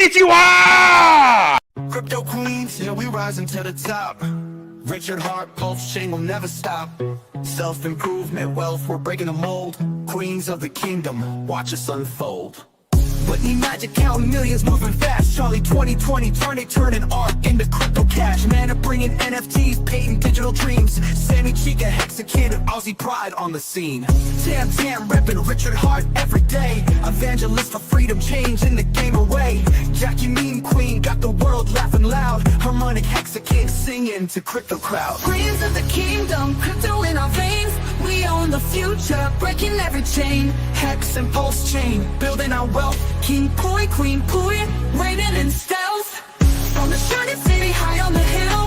Konnichiwa! Crypto queens, yeah, we rising to the top. Richard Hart, Pulsechain will never stop. Self-improvement, wealth, we're breaking the mold. Queens of the kingdom, watch us unfold. But need magic, counting millions, moving fast. Charlie 2020, turning art into crypto cash. Man, of bringing NFTs, painting digital dreams. Sammy Chica, Hexa Kid, Aussie pride on the scene. Tam, repping Richard Hart every day. Evangelist for freedom, changing the game away. Jackie Mean Queen, got the world laughing loud. Harmonic Hexa Kid, singing to crypto crowd. Queens of the kingdom, crypto in our veins. We own the future, breaking every chain. Hex and Pulsechain, building our wealth. King Pooie, Queen Pooie, reigning in stealth. From the shining city, high on the hill.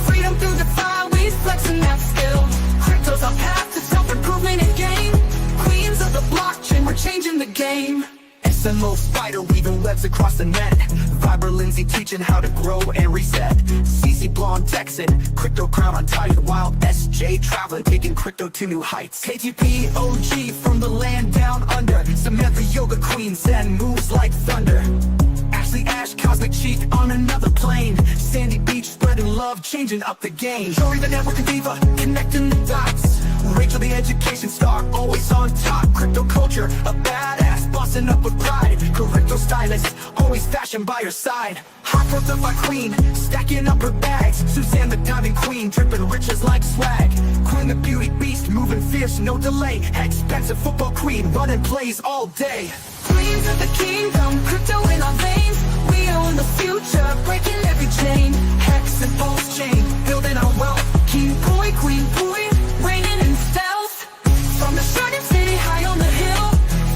Freedom through DeFi, we flexing that skill. Crypto's our path to self-improvement and gain. Queens of the blockchain, we're changing the game. SMO Spider weaving webs across the net. Viber Lindsay teaching how to grow and reset. CC Blonde Texan, crypto crown on tight. Wild SJ traveling, taking crypto to new heights. KTP OG from the land down under. Samantha Yoga Queen, Zen moves like thunder. Ashley Ash, Cosmic Chic on another plane. Sandy Beach spreading love, changing up the game. Jory the network diva, connecting the dots. Rachel the education star, always on top. Crypto culture, a badass, bossing up with pride. Crypto stylist, always fashion by her side. Hot growth of my queen, stacking up her bags. Suzanne the diamond queen, dripping riches like swag. Queen the beauty beast, moving fierce, no delay. Expensive football queen, running plays all day. Queens of the kingdom, crypto in our veins. We own the future, breaking every chain. Hex and Pulsechain, building our wealth. King Pooie, Queen Pooie, reigning in stealth. From the shining city, high on the hill.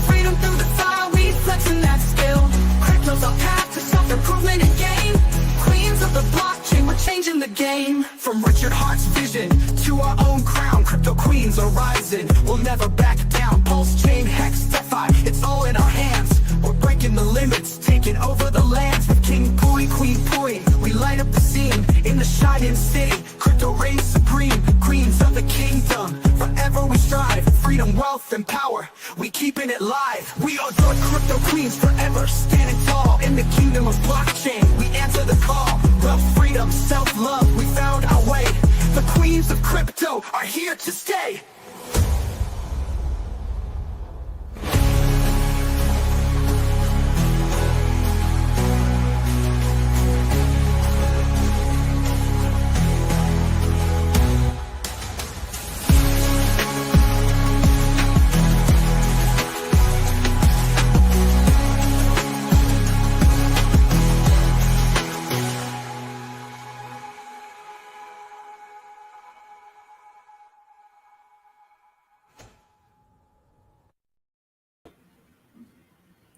Freedom through DeFi, we flexing that skill. Crypto's our path to self-improvement and gain. Queens of the blockchain, we're changing the game. From Richard Hart's vision to our own crown, crypto queens are rising. We'll never back down. Pulsechain, Hex, DeFi, it's all in our hands. We're breaking the limits, taking over the lands. With King Pooie, Queen Pooie, we light up the scene. In the shining city, crypto reigns supreme. Queens of the kingdom, forever we strive. Freedom, wealth, and power, we keeping it live. We are the crypto queens, forever standing tall. In the kingdom of blockchain, we answer the call. Wealth, freedom, self-love, we found our way. The queens of crypto are here to stay.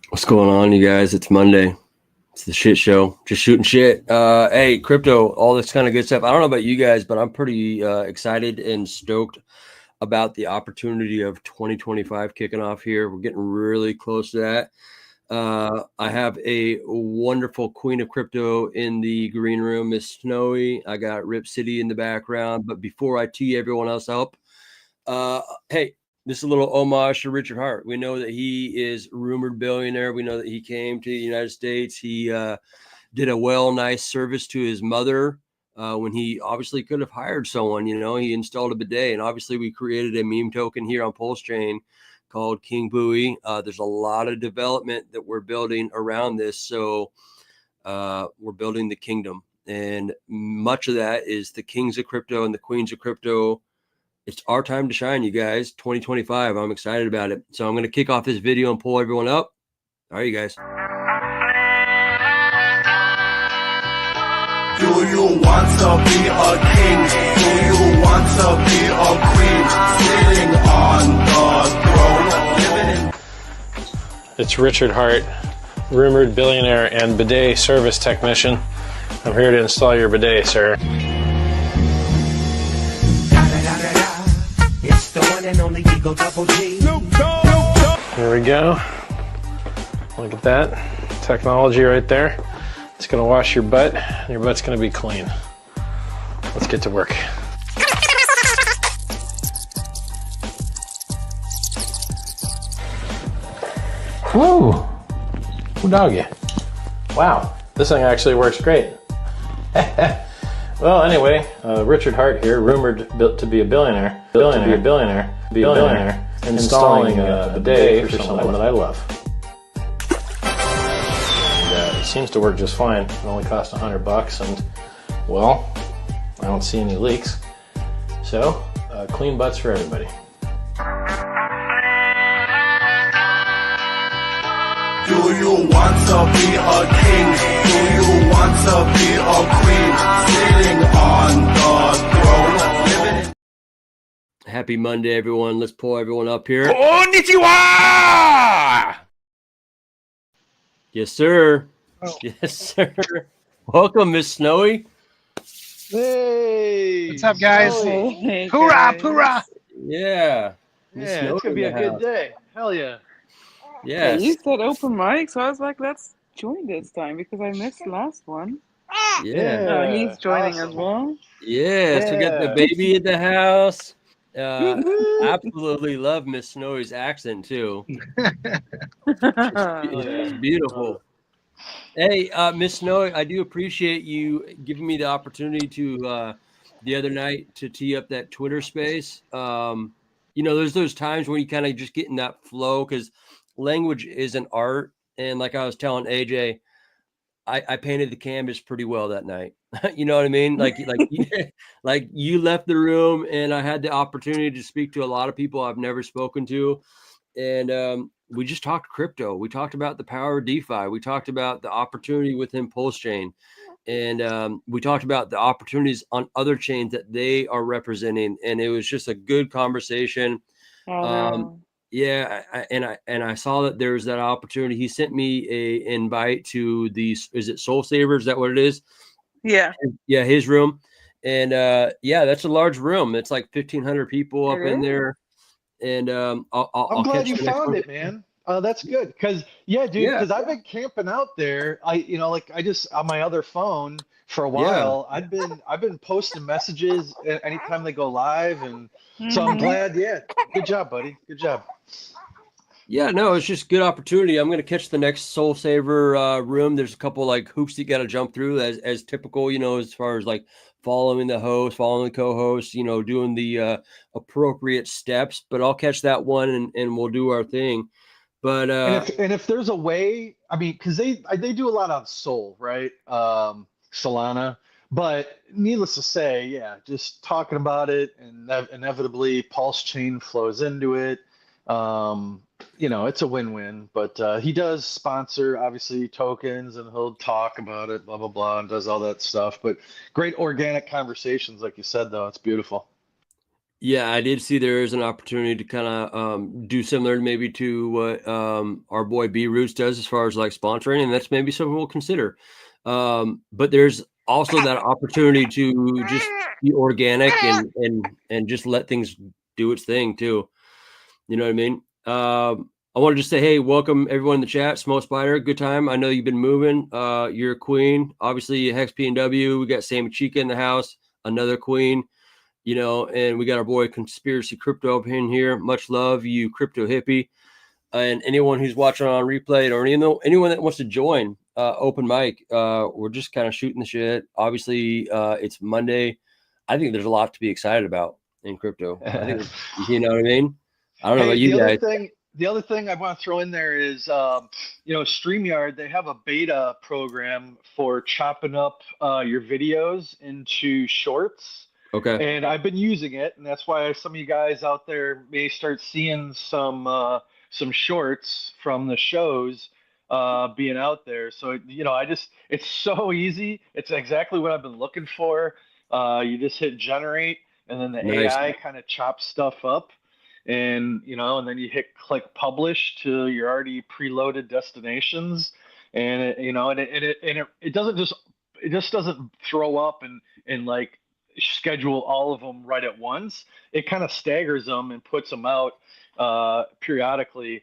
What's going on, you guys? It's Monday. It's the shit show. Just shooting shit. Hey, crypto, all this kind of good stuff. I don't know about you guys, but I'm pretty excited and stoked about the opportunity of 2025 kicking off here. We're getting really close to that. I have a wonderful queen of crypto in the green room, Miss Snowy. I got AJRipCity in the background. But before I tee everyone else up, hey, this is a little homage to Richard Hart. We know that he is rumored billionaire. We know that he came to the United States. He did a nice service to his mother when he obviously could have hired someone. You know, he installed a bidet, and obviously we created a meme token here on Pulsechain called King Pooie. There's a lot of development that we're building around this. So we're building the kingdom, and much of that is the kings of crypto and the queens of crypto. It's our time to shine, you guys. 2025. I'm excited about it. So I'm going to kick off this video and pull everyone up. All right, you guys. Do you want to be a king? Do you want to be a queen? Sitting on the throne. It's Richard Hart, rumored billionaire and bidet service technician. I'm here to install your bidet, sir. Here we go. Look at that technology right there. It's gonna wash your butt, and your butt's gonna be clean. Let's get to work. Whoa, who doggy? Wow, this thing actually works great. Well, anyway, Richard Hart here, rumored to be a billionaire, installing a bidet for someone that I love. And, it seems to work just fine. It only cost $100, and well, I don't see any leaks. So, clean butts for everybody. Do you want to be a king? Do you want to be a queen? Sitting on the throne, living in... Happy Monday, everyone. Let's pull everyone up here. Konnichiwa! Yes, sir. Oh. Yes, sir. Welcome, Miss Snowy. Hey! What's up, guys? Hey, Hoorah, guys. hoorah! Yeah. Miss Yeah, Snowy it's gonna be in a the good house. day. Hell yeah. Yes. You said open mic, so I was like, let's join this time because I missed the last one. Yeah. He's joining awesome. as well. Yes. We got the Yeah. baby at the house. Woo-hoo. Absolutely love Miss Snowy's accent too. It's beautiful. Hey, Miss Snowy, I do appreciate you giving me the opportunity to the other night to tee up that Twitter space. There's those times when you kind of just get in that flow because language is an art. And like I was telling AJ, I painted the canvas pretty well that night. You know what I mean? Like you left the room and I had the opportunity to speak to a lot of people I've never spoken to. And we just talked crypto. We talked about the power of DeFi. We talked about the opportunity within Pulsechain. And we talked about the opportunities on other chains that they are representing. And it was just a good conversation. Yeah, I saw that there was that opportunity. He sent me a invite to is it Soul Savers? Is that what it is? Yeah. Yeah, his room. And yeah, that's a large room. It's like 1,500 people up in there. And I'm I'll glad catch you the next found one. it, man. That's good. Cause yeah, dude, Yeah. because I've been camping out there. I just on my other phone for a while. I've been posting messages anytime they go live, and so I'm glad. Yeah, good job, buddy. Good job. Yeah, no, it's just good opportunity. I'm going to catch the next Soul Saver room. There's a couple like hoops you got to jump through as typical, as far as like following the host, following the co-host, doing the appropriate steps. But I'll catch that one and we'll do our thing. But And if there's a way, I mean, because they do a lot on Sol, right? Solana. But needless to say, yeah, just talking about it, and inevitably Pulsechain flows into it. It's a win-win. But he does sponsor, obviously, tokens, and he'll talk about it, blah, blah, blah, and does all that stuff. But great organic conversations, like you said, though. It's beautiful. yeah, I did see there is an opportunity to kind of do similar maybe to what our boy B Roots does as far as like sponsoring, and that's maybe something we'll consider. But there's also that opportunity to just be organic and just let things do its thing too. You know what I mean? I want to just say, hey, welcome everyone in the chat. Smoke Spider, good time. I know you've been moving. You're a queen. Obviously, Hex P&W. We got Sammy Chica in the house, another queen. And we got our boy Conspiracy Crypto up in here. Much love, you crypto hippie. And anyone who's watching on replay or anyone that wants to join open mic, we're just kind of shooting the shit. Obviously, it's Monday. I think there's a lot to be excited about in crypto. I think, you know what I mean? I don't know about you guys. The other thing I want to throw in there is, StreamYard, they have a beta program for chopping up your videos into shorts. Okay. And I've been using it, and that's why some of you guys out there may start seeing some shorts from the shows being out there. So it's so easy. It's exactly what I've been looking for. You just hit generate, and then the Nice. AI kind of chops stuff up, and then you hit click publish to your already preloaded destinations, and it just doesn't throw up and like schedule all of them right at once. It kind of staggers them and puts them out periodically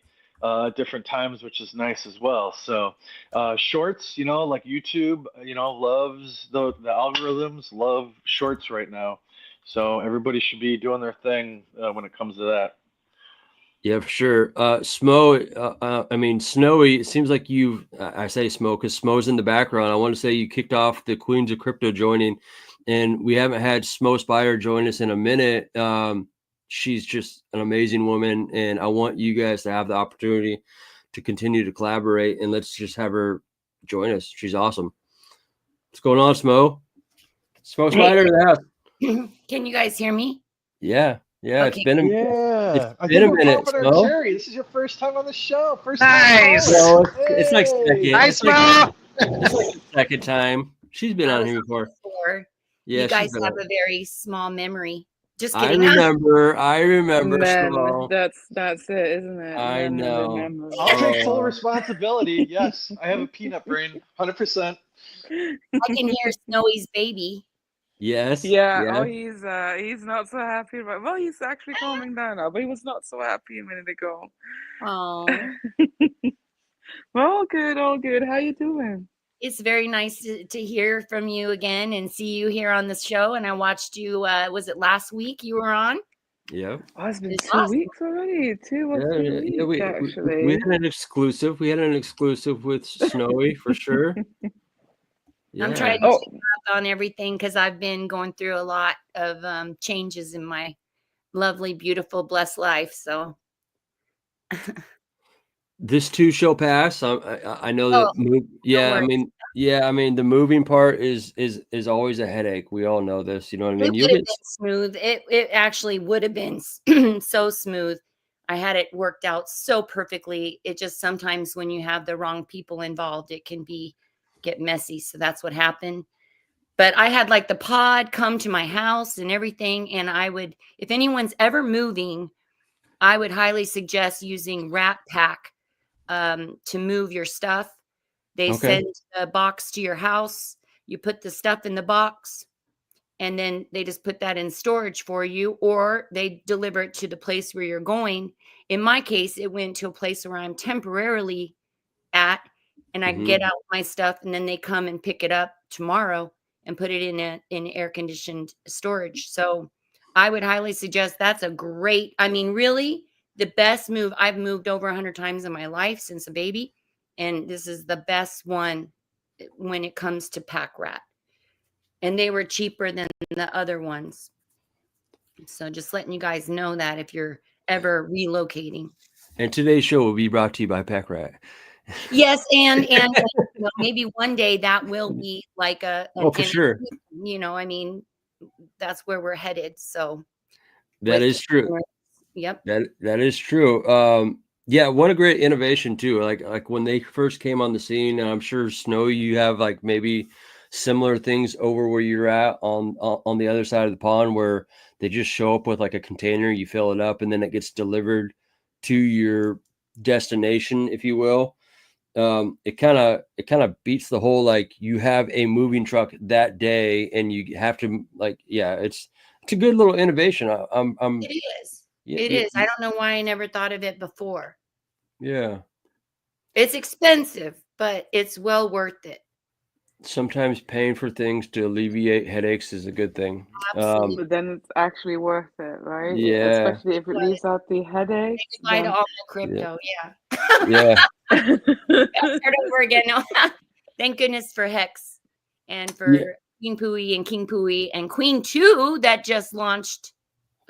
different times, which is nice as well. So shorts, like YouTube, loves the algorithms love shorts right now. So everybody should be doing their thing when it comes to that. Yeah, for sure. Smo, I mean, Snowy, it seems like I say Smo because Smo's in the background. I want to say you kicked off the Queens of Crypto joining, and we haven't had Smo Spider join us in a minute. She's just an amazing woman, and I want you guys to have the opportunity to continue to collaborate, and let's just have her join us. She's awesome. What's going on, Smo? Smo Spider in the house. Can you guys hear me? Yeah, yeah. Okay. It's Yeah, I been think a we're minute, popping our Smo. cherry. This is your first time on the show. First Nice. time caller. Well, it's like second. Hey. Nice, Mo. It's like the second time. She's been I on was here on before. before. Yeah, You she's guys been have on. a very small memory. Just I kidding. remember. Mem, Smo. that's it, isn't it? I know. Memory. I'll take full Oh, responsibility. Yes, I have a peanut brain, 100%. I can hear Snowy's baby. yes. Yeah. Yeah. Oh, he's not so happy about. Well, he's actually calming down now, but he was not so happy a minute ago. Oh, Well, all good, all good. How you doing? it's very nice to hear from you again and see you here on the show. And I watched you. Was it last week you were on? Yeah. Oh, it's been It's 2 weeks already. 2 or 3 Yeah. weeks We actually. had an exclusive. We had an exclusive with Snowy for sure. I'm Yeah. trying to Oh, keep up on everything because I've been going through a lot of changes in my lovely, beautiful, blessed life. So, This too shall pass. I know oh, that. don't Yeah. I worry. mean. Yeah. I mean, the moving part is always a headache. We all know this. You know what I It mean? You'll would have get. been smooth. It actually would have been so smooth. I had it worked out so perfectly. It just sometimes when you have the wrong people involved, it can get messy. So that's what happened. But I had like the pod come to my house and everything. And I would, if anyone's ever moving, I would highly suggest using Wrap Pack to move your stuff. They Okay. send a box to your house. You put the stuff in the box and then they just put that in storage for you, or they deliver it to the place where you're going. In my case, it went to a place where I'm temporarily at, and I Hmm. get out my stuff, and then they come and pick it up tomorrow and put it in air conditioned storage. So I would highly suggest that's a great, I mean, really the best move. I've moved over 100 times in my life since a baby, and this is the best one when it comes to pack rat, and they were cheaper than the other ones. So just letting you guys know that if you're ever relocating. And today's show will be brought to you by Pack Rat. Yes, and you know, maybe one day that will be like an Oh, for sure. you know, I mean, that's where we're headed. So That with is true. yep. That is true. Yeah, what a great innovation too. Like when they first came on the scene, and I'm sure Snow, you have like maybe similar things over where you're at on the other side of the pond where they just show up with like a container, you fill it up, and then it gets delivered to your destination, if you will. It kind of beats the whole like you have a moving truck that day and you have to like yeah, it's a good little innovation. I'm It is. yeah, It yeah, is. I don't know why I never thought of it before. yeah. It's expensive, but it's well worth it. Sometimes paying for things to alleviate headaches is a good thing. Absolutely. but then it's actually worth it, right? Yeah, Especially if it leaves out the Say headaches, goodbye to then all my yeah, crypto. Yeah. yeah. Start over again. No. Thank goodness for Hex and Yeah. for Queen Pooie and King Pooie and Queen 2 that just launched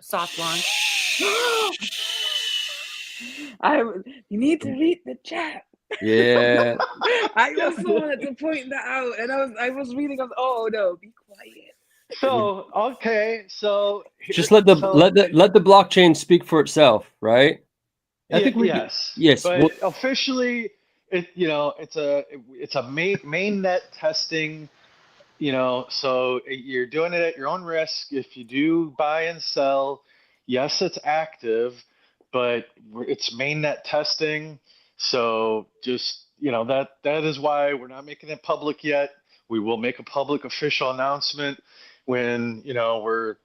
soft launch. You need to read the chat. Yeah. I also wanted to point that out, and I was reading. I was, oh no, be quiet. So, okay, so Just let the blockchain speak for itself, right? I think yes, yes. Well, but officially, it's a mainnet testing. So you're doing it at your own risk. If you do buy and sell, yes, it's active, but it's mainnet testing. So just, that is why we're not making it public yet. We will make a public official announcement when, we're,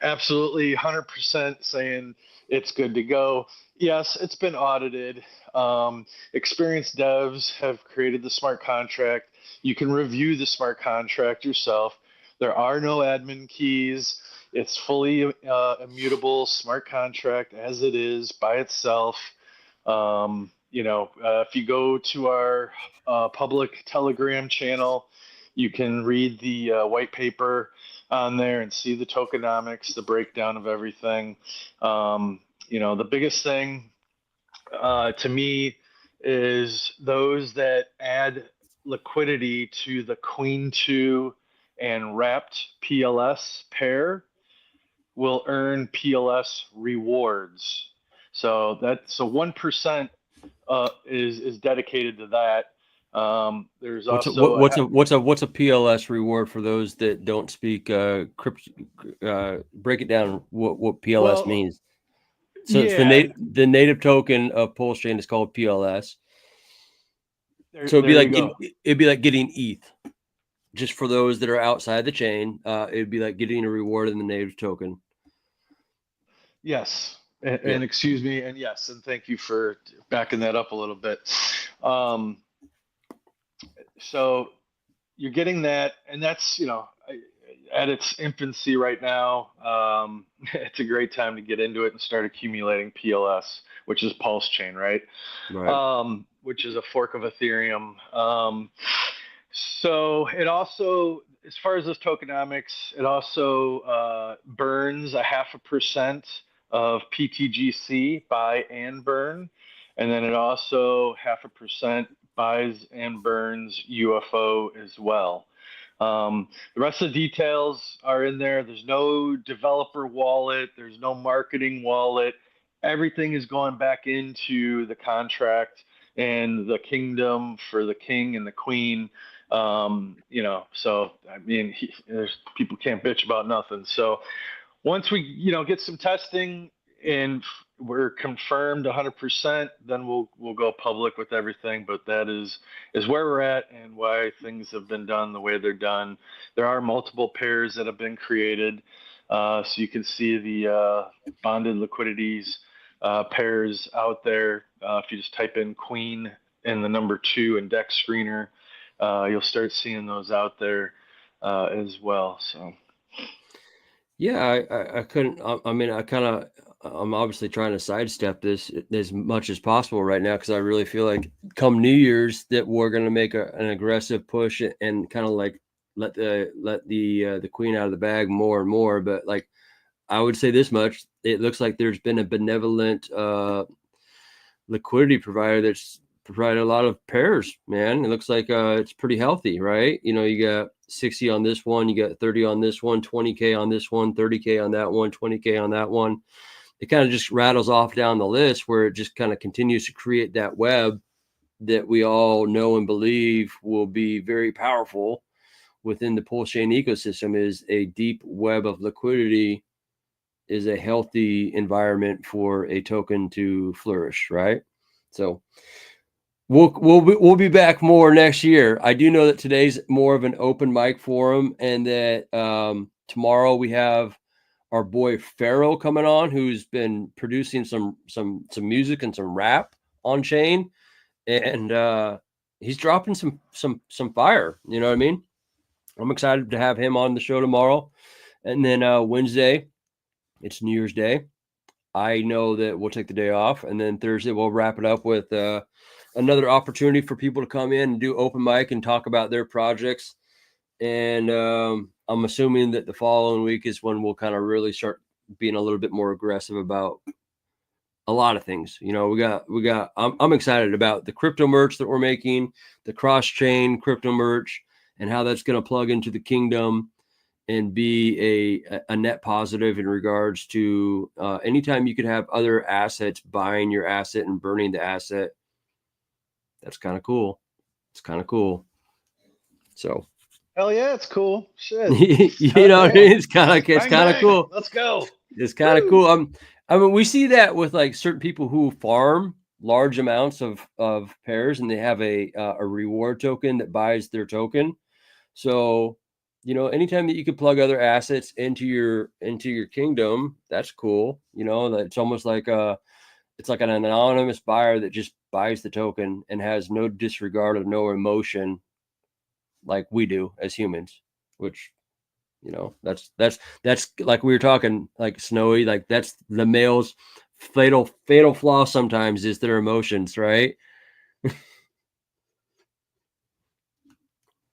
absolutely 100% saying it's good to go. Yes, it's been audited. Experienced devs have created the smart contract. You can review the smart contract yourself. There are no admin keys. It's fully immutable, smart contract as it is by itself. If you go to our public Telegram channel, you can read the white paper on there and see the tokenomics, the breakdown of everything. The biggest thing to me is those that add liquidity to the Queen 2 and wrapped PLS pair will earn PLS rewards. So 1% is dedicated to that. There's What's also a PLS reward for those that don't speak crypto? Break it down. What PLS means. So it's the native token of Pulsechain is called PLS. So it'd be like getting ETH. Just for those that are outside the chain, it'd be like getting a reward in the native token. Yes. And excuse me, and yes, and thank you for backing that up a little bit. So you're getting that, and that's, at its infancy right now. It's a great time to get into it and start accumulating PLS, which is Pulsechain, right? Which is a fork of Ethereum. So it also, as far as this tokenomics, it also burns 0.5% of PTGC, buy and burn, and then it also 0.5% buys and burns UFO as well. The rest of the details are in there. There's no developer wallet. There's no marketing wallet. Everything is going back into the contract and the kingdom for the king and the queen. So I mean, there's people can't bitch about nothing. So once we, get some testing and we're confirmed 100%, then we'll go public with everything. But that is where we're at and why things have been done the way they're done. There are multiple pairs that have been created, so you can see the bonded liquidities pairs out there. If you just type in Queen and the number 2 in Dex Screener, you'll start seeing those out there as well. So. Yeah, I couldn't. I mean, I'm obviously trying to sidestep this as much as possible right now because I really feel like come New Year's that we're going to make an aggressive push and kind of like let the queen out of the bag more and more. But like, I would say this much: it looks like there's been a benevolent liquidity provider that's provided a lot of pairs. Man, it looks like it's pretty healthy, right? You got 60 on this one, you got 30 on this one, 20K on this one, 30K on that one, 20K on that one. It kind of just rattles off down the list where it just kind of continues to create that web that we all know and believe will be very powerful within the Pulsechain ecosystem. Is a deep web of liquidity is a healthy environment for a token to flourish, right? So we'll be back more next year. I do know that today's more of an open mic forum, and that tomorrow we have our boy Pharaoh coming on, who's been producing some music and some rap on chain, and he's dropping some fire. You know what I mean? I'm excited to have him on the show tomorrow, and then Wednesday, it's New Year's Day. I know that we'll take the day off, and then Thursday we'll wrap it up with another opportunity for people to come in and do open mic and talk about their projects. And I'm assuming that the following week is when we'll kind of really start being a little bit more aggressive about a lot of things. I'm excited about the crypto merch that we're making, the cross-chain crypto merch, and how that's going to plug into the kingdom and be a net positive in regards to anytime you could have other assets buying your asset and burning the asset. That's kind of cool. It's kind of cool. So. Hell yeah, it's cool. Shit. What I mean? It's kind of cool. Let's go. It's kind of cool. I mean, we see that with like certain people who farm large amounts of pairs, and they have a reward token that buys their token. So, anytime that you can plug other assets into your kingdom, that's cool. That it's almost like it's like an anonymous buyer that just buys the token and has no disregard of no emotion like we do as humans, which You know, that's like we were talking, like Snowy, like that's the male's fatal flaw sometimes is their emotions, right?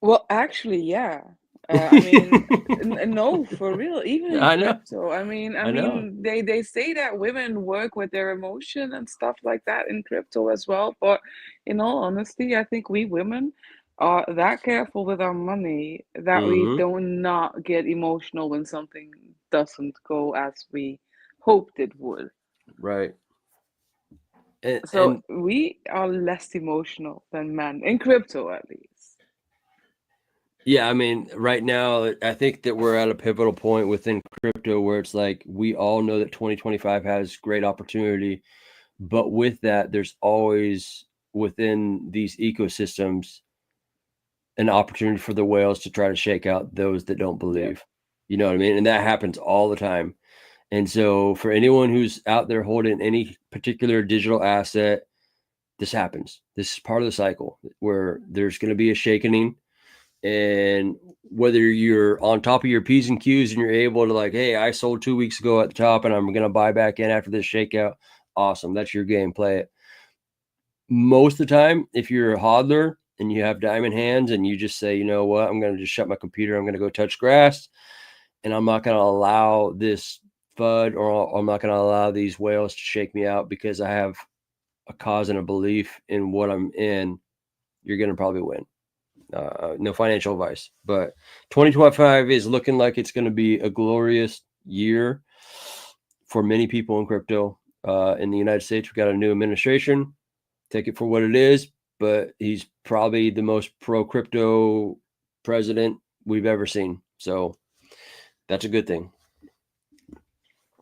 Well, actually, yeah. I mean, no, for real. Even in I know. crypto, I I know. mean, they say that women work with their emotion and stuff like that in crypto as well. But in all honesty, I think we women are that careful with our money that we Mm-hmm. do not get emotional when something doesn't go as we hoped it would. Right. And, So and we are less emotional than men in crypto, at least. yeah, I mean, right now, I think that we're at a pivotal point within crypto where it's like we all know that 2025 has great opportunity, but with that, there's always within these ecosystems an opportunity for the whales to try to shake out those that don't Yep. believe. You know what I mean? And that happens all the time. And so, for anyone who's out there holding any particular digital asset, this happens. This is part of the cycle where there's going to be a shakening. And whether you're on top of your P's and Q's and you're able to, like, hey, I sold 2 weeks ago at the top and I'm going to buy back in after this shakeout, awesome. That's your game. Play it. Most of the time, if you're a hodler and you have diamond hands and you just say, you know what, I'm going to just shut my computer, I'm going to go touch grass, and I'm not going to allow this FUD, or I'm not going to allow these whales to shake me out because I have a cause and a belief in what I'm in, you're going to probably win. No financial advice, but 2025 is looking like it's going to be a glorious year for many people in crypto. In the United States, we've got a new administration. Take it for what it is, but he's probably the most pro crypto president we've ever seen. So that's a good thing.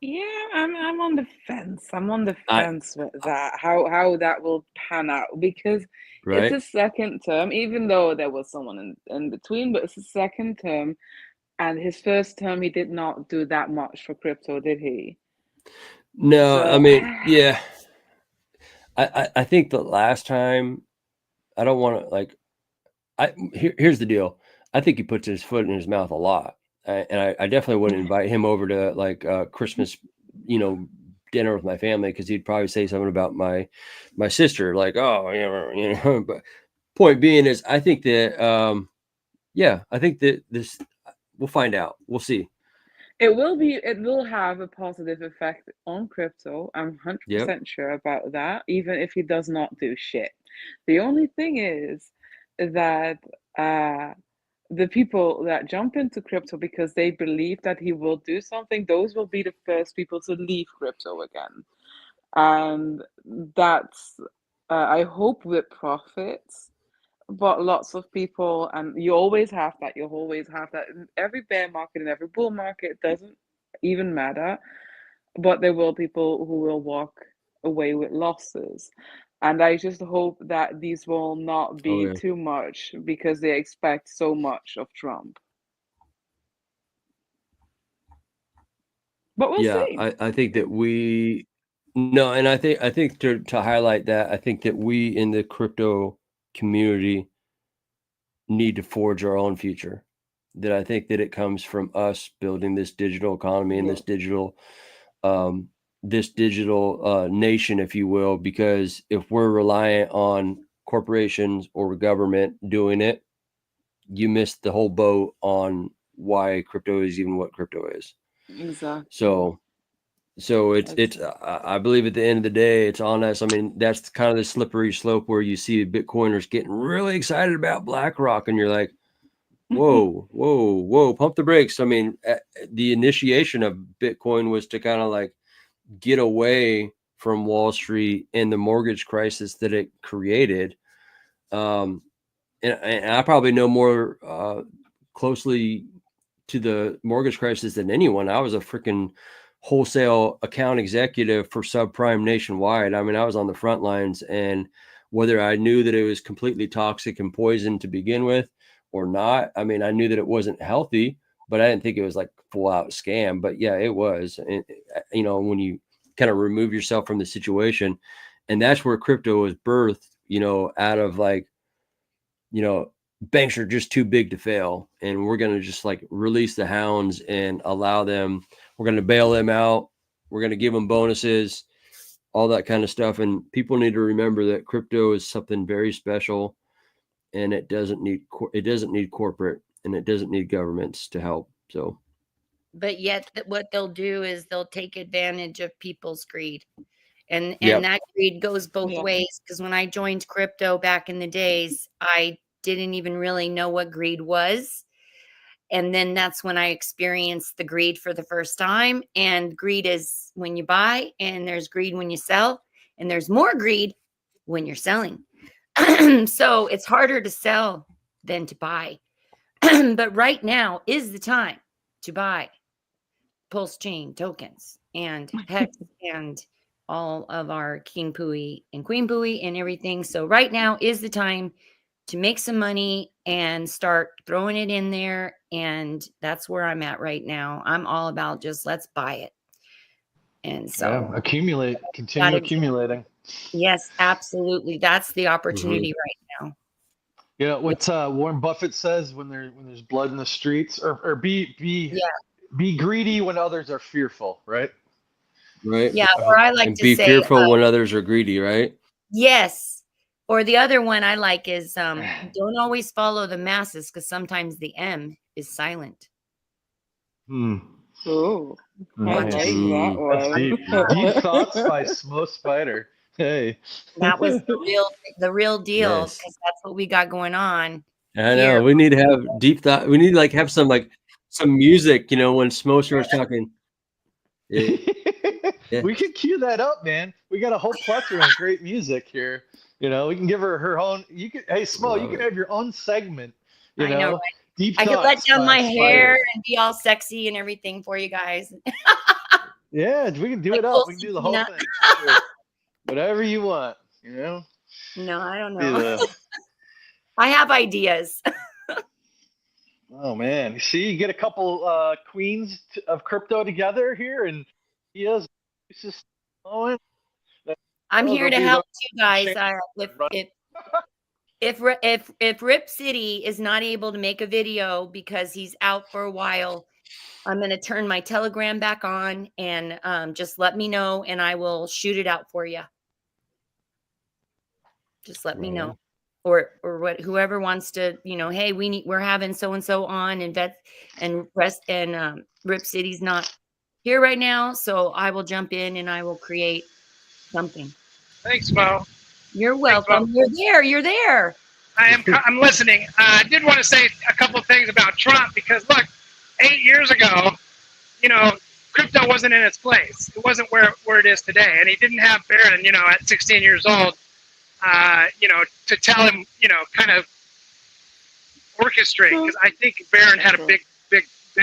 Yeah, I'm on the fence. I'm on the I fence with that. How that will pan out because it's right? a second term, even though there was someone in between, but it's a second term. And his first term, he did not do that much for crypto, did he? No, I So, mean, yeah. I think the last time, I don't want to, like, here's the deal. I think he puts his foot in his mouth a lot. And I definitely wouldn't invite him over to, like, Christmas, dinner with my family, because he'd probably say something about my sister, like, oh, but point being is, I think that yeah, I think that this, we'll find out. We'll see. it will have a positive effect on crypto. I'm Yep. 100% sure about that, even if he does not do shit. The only thing is that uh the people that jump into crypto because they believe that he will do something, those will be the first people to leave crypto again. And that's, I hope, with profits. But lots of people, and you always have that, you always have that in every bear market and every bull market, it doesn't even matter. But there will people who will walk away with losses. And I just hope that these will not Oh be yeah. too much because they expect so much of Trump. But we'll Yeah, see. I think that we no, and I think to highlight that, I think that we in the crypto community need to forge our own future. That I think that it comes from us building this digital economy and Yeah, um this digital nation, if you will, because if we're reliant on corporations or government doing it, you miss the whole boat on why crypto is even what crypto is. exactly. So it's It's I believe at the end of the day, it's on us. I mean, that's kind of the slippery slope where you see Bitcoiners getting really excited about BlackRock, and you're like, whoa, whoa, whoa, pump the brakes. I mean, the initiation of Bitcoin was to kind of like get away from Wall Street and the mortgage crisis that it created. Um, and I probably know more closely to the mortgage crisis than anyone. I was a freaking wholesale account executive for subprime nationwide. I mean, I was on the front lines, and whether I knew that it was completely toxic and poison to begin with or not, I mean, I knew that it wasn't healthy, but I didn't think it was like full out scam. But yeah, it was. And, when you kind of remove yourself from the situation, and that's where crypto was birthed, out of, like, you know, banks are just too big to fail, and we're going to just like release the hounds and allow them. We're going to bail them out. We're going to give them bonuses, all that kind of stuff. And people need to remember that crypto is something very special, and it doesn't need corporate, and it doesn't need governments to help. So, but yet what they'll do is they'll take advantage of people's greed. And Yep. that greed goes both Yeah. ways. Because when I joined crypto back in the days, I didn't even really know what greed was. And then that's when I experienced the greed for the first time. And greed is when you buy, and there's greed when you sell, and there's more greed when you're selling. So it's harder to sell than to buy. But right now is the time to buy Pulsechain tokens and Hex and all of our King Pooie and Queen Pooie and everything. So right now is the time to make some money and start throwing it in there. And that's where I'm at right now. I'm all about just let's buy it. And so accumulate, continue accumulating. Yes, absolutely. That's the opportunity right now. You know what Warren Buffett says when there's blood in the streets, or be greedy when others are fearful, right? Right. Yeah, or I like and to be say fearful when others are greedy, right? yes. Or the other one I like is don't always follow the masses, because sometimes the M is silent. Oh, I Nice. like that That's one. deep thoughts by Smo Spider. Hey, That was the real deal, Yes. because that's what we got going on. I here. know. We need to have deep thought. We need to like have some music, you know, when Smo starts talking. Yeah. We could cue that up, man. We got a whole plethora of great music here. You know, we can give her own. You could, hey Smo, you can have your own segment. You know, right? deep I could let thoughts down by my hair Spider. and be all sexy and everything for you guys. Yeah, we can do Like it up. full We can do the whole Sakina. thing. Sure. Whatever you want. You know. No, I don't Do know. the- I have ideas. Oh man, you see, you get a couple queens of crypto together here, and he is just flowing. I'm here to help you guys. Right. If Rip City is not able to make a video because he's out for a while, I'm going to turn my Telegram back on, and just let me know, and I will shoot it out for you. Just let me know, or what, whoever wants to, you know, hey, we're having so and so on, and Rip City's not here right now, so I will jump in and I will create something. Thanks, Mo. You're welcome. You're there. I'm listening. I did want to say a couple of things about Trump, because look, 8 years ago, you know, crypto wasn't in its place. It wasn't where it is today, and he didn't have Barron, you know, at 16 years old, you know, to tell him, you know, kind of orchestrate. Because I think Barron had a big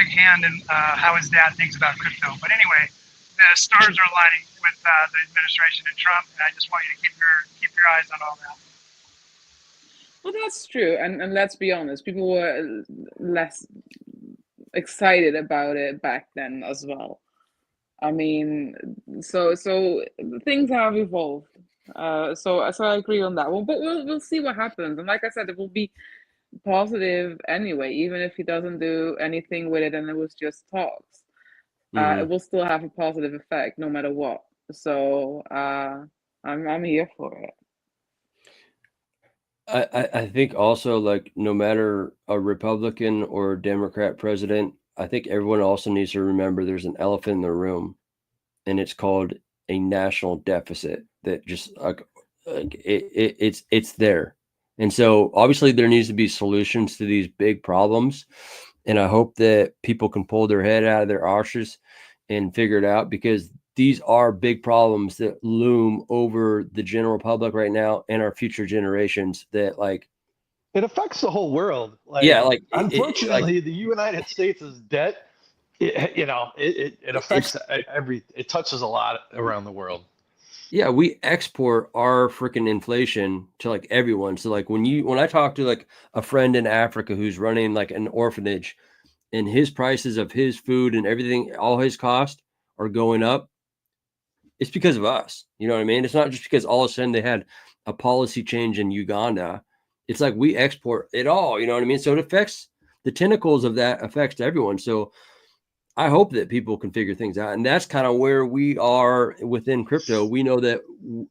hand in how his dad thinks about crypto. But anyway, the stars are aligning with the administration and Trump, and I just want you to keep your eyes on all that. Well, that's true, and let's be honest, people were less excited about it back then as well. I mean, so things have evolved. So I agree on that one, but we'll see what happens. And like I said, it will be positive anyway, even if he doesn't do anything with it and it was just talks. It will still have a positive effect no matter what. So I'm here for it. I think also, like, no matter a Republican or Democrat president, I think everyone also needs to remember there's an elephant in the room, and it's called a national deficit that just it's there. And so obviously there needs to be solutions to these big problems. And I hope that people can pull their head out of their arses and figure it out, because these are big problems that loom over the general public right now and our future generations, that like it affects the whole world. Like, yeah, like unfortunately, the United States' debt, it affects it touches a lot around the world. Yeah, we export our freaking inflation to like everyone. So like when I talk to like a friend in Africa who's running like an orphanage, and his prices of his food and everything, all his costs are going up, it's because of us. You know what I mean? It's not just because all of a sudden they had a policy change in Uganda it's like we export it all, you know what I mean? So it affects the tentacles of that affects everyone. So I hope that people can figure things out. And that's kind of where we are within crypto. We know that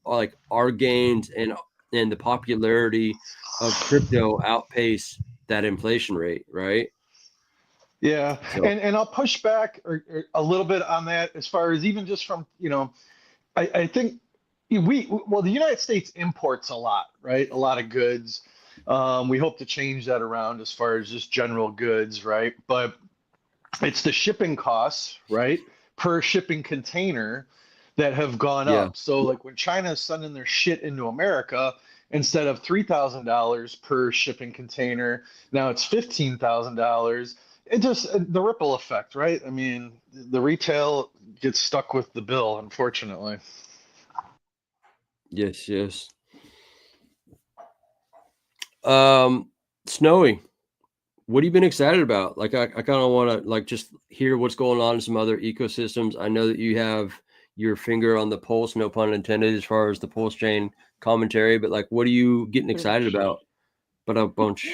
like our gains and the popularity of crypto outpace that inflation rate, right? Yeah, So and I'll push back or a little bit on that as far as even just from, I think the United States imports a lot, right? A lot of goods. We hope to change that around as far as just general goods, right? But it's the shipping costs, right, per shipping container that have gone yeah. up. So like when China is sending their shit into America, instead of $3,000 per shipping container, now it's $15,000. It just the ripple effect, right? I mean, the retail gets stuck with the bill, unfortunately. Yes, yes. Snowy, what have you been excited about? Like, I kind of want to like just hear what's going on in some other ecosystems. I know that you have your finger on the pulse, no pun intended, as far as the Pulsechain commentary, but like, what are you getting excited about? But a bunch.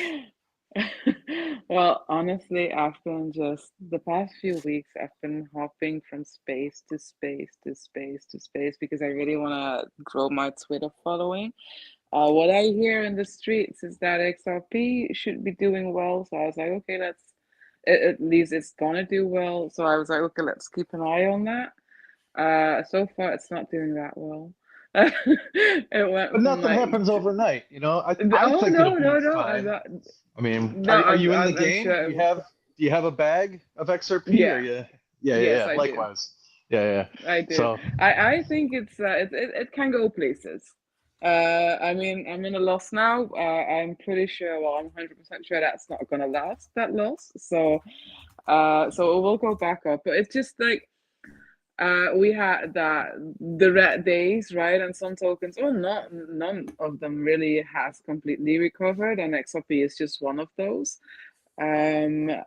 Well, honestly, I've been just the past few weeks, I've been hopping from space to space to space to space because I really want to grow my Twitter following. What I hear in the streets is that XRP should be doing well. So I was like, okay, at least it's gonna do well. So I was like, okay, let's keep an eye on that. So far it's not doing that well. It But went from nothing like, happens overnight, I oh think it'll no, be no, no, I'm fine. not. I mean, No, are you in the I'm game? sure Do it you will. have a bag of XRP or Yeah, you? yes, Yeah. I do. Likewise. Yeah. I do. So I think it can go places. I mean, I'm in a loss now. I'm pretty sure, well, I'm 100% sure that's not gonna last, that loss. So it will go back up. But it's just like we had the red days, right? And some tokens, well, none of them really has completely recovered, and XRP is just one of those. Tron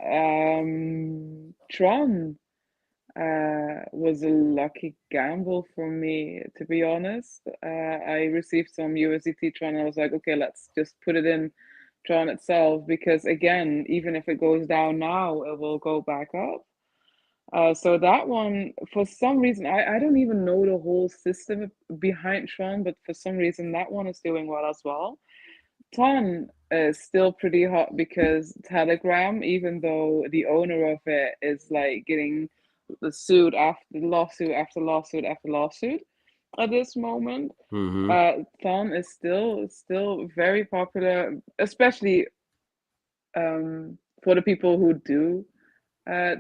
was a lucky gamble for me, to be honest. I received some USDT Tron. I was like, okay, let's just put it in Tron itself because, again, even if it goes down now, it will go back up. So that one, for some reason, I don't even know the whole system behind Tron, but for some reason, that one is doing well as well. Ton is still pretty hot because Telegram, even though the owner of it is like getting sued after lawsuit after lawsuit after lawsuit at this moment, Mm-hmm. Ton is still very popular, especially for the people who do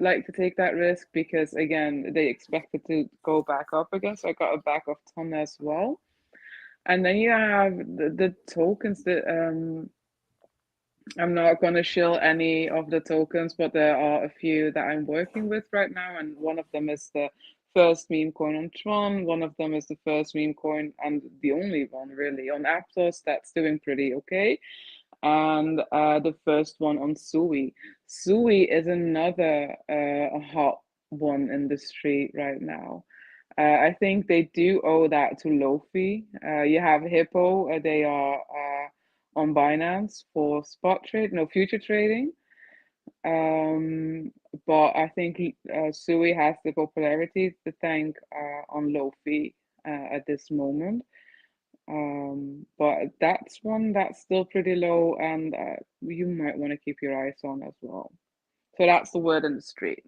like to take that risk because again they expect it to go back up again. So I got a back of Ton as well. And then you have the tokens that I'm not going to shill any of the tokens, but there are a few that I'm working with right now, and one of them is the first meme coin on Tron. One of them is the first meme coin, and the only one really on Aptos that's doing pretty okay. And the first one on Sui. Sui is another hot one in the street right now. I think they do owe that to Lofi. You have Hippo, they are on Binance for spot trade, no future trading. Um, but I think Sui has the popularity to thank on Lofi at this moment. But that's one that's still pretty low, and you might want to keep your eyes on as well. So that's the word in the street.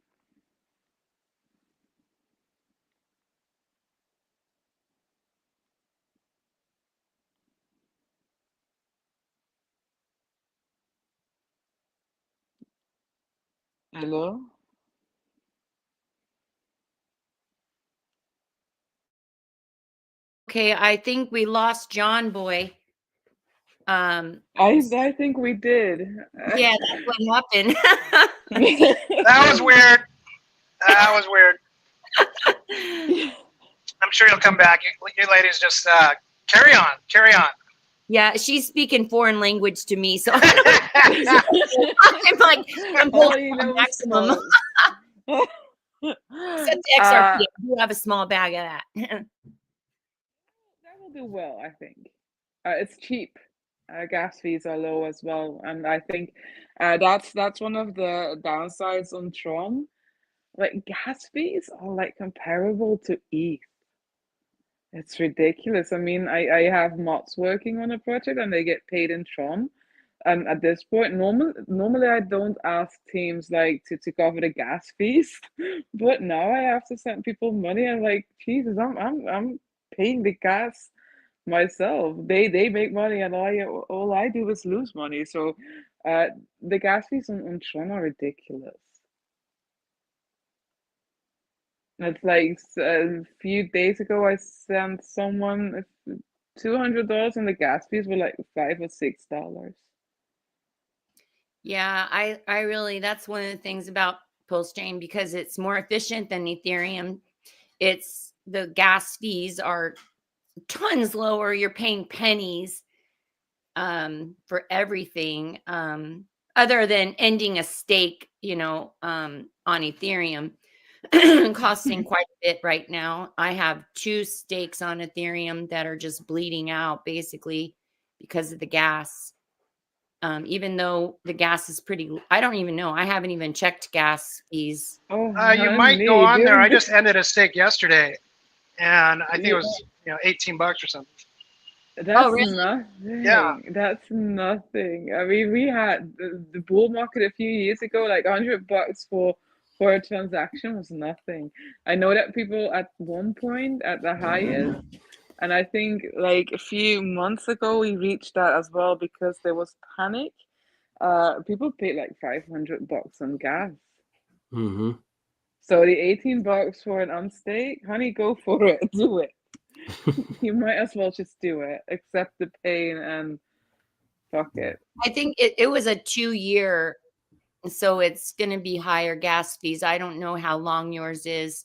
Hello? Okay, I think we lost John Boy. I think we did. Yeah, that's what happened. That was weird. That was weird. I'm sure you'll come back. You ladies just carry on. Carry on. Yeah, she's speaking foreign language to me, so I'm like, I'm All holding you on know is maximum. pause. Except XRP, I do have a small bag of that. That will do well, I think. It's cheap. gas fees are low as well, and I think that's one of the downsides on Tron. Like gas fees are like comparable to ETH. It's ridiculous. I mean, I have mods working on a project and they get paid in Tron. And at this point, normally I don't ask teams like to cover the gas fees, but now I have to send people money. And like, Jesus, I'm paying the gas myself. They make money and all I do is lose money. So uh the gas fees on Tron are ridiculous. It's like a few days ago, I sent someone $200 and the gas fees were like $5 or $6. Yeah, I really, that's one of the things about Pulsechain because it's more efficient than Ethereum. It's the gas fees are tons lower. You're paying pennies for everything other than ending a stake, on Ethereum. Costing quite a bit right now. I have 2 stakes on Ethereum that are just bleeding out basically because of the gas. Even though the gas is I don't even know. I haven't even checked gas fees. Oh, You might go honey, on there. I dude. just ended a stake yesterday, and I think it was $18 or something. Oh, That's really? Yeah. nothing. That's nothing. I mean, we had the bull market a few years ago, like $100 for a transaction was nothing. I know that people at one point at the highest, and I think like a few months ago we reached that as well because there was panic. People paid like $500 on gas. Mm-hmm. So the $18 for an unstake, honey, go for it. Do it. You might as well just do it. Accept the pain and fuck it. I think it was a 2-year, so it's going to be higher gas fees. I don't know how long yours is.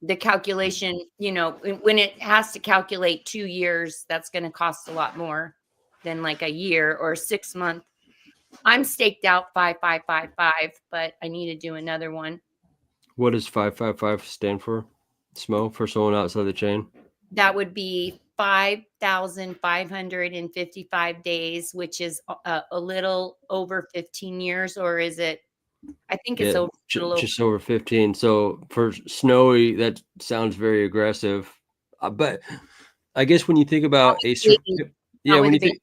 The calculation, when it has to calculate 2 years, that's going to cost a lot more than like a year or 6 month. I'm staked out 5555, but I need to do another one. What does 555 stand for? SMO for someone outside the chain? That would be 5,555 days, which is a little over 15 years, or is it? I think it's over, just over 15. So for Snowy, that sounds very aggressive. But I guess when you think about when you think,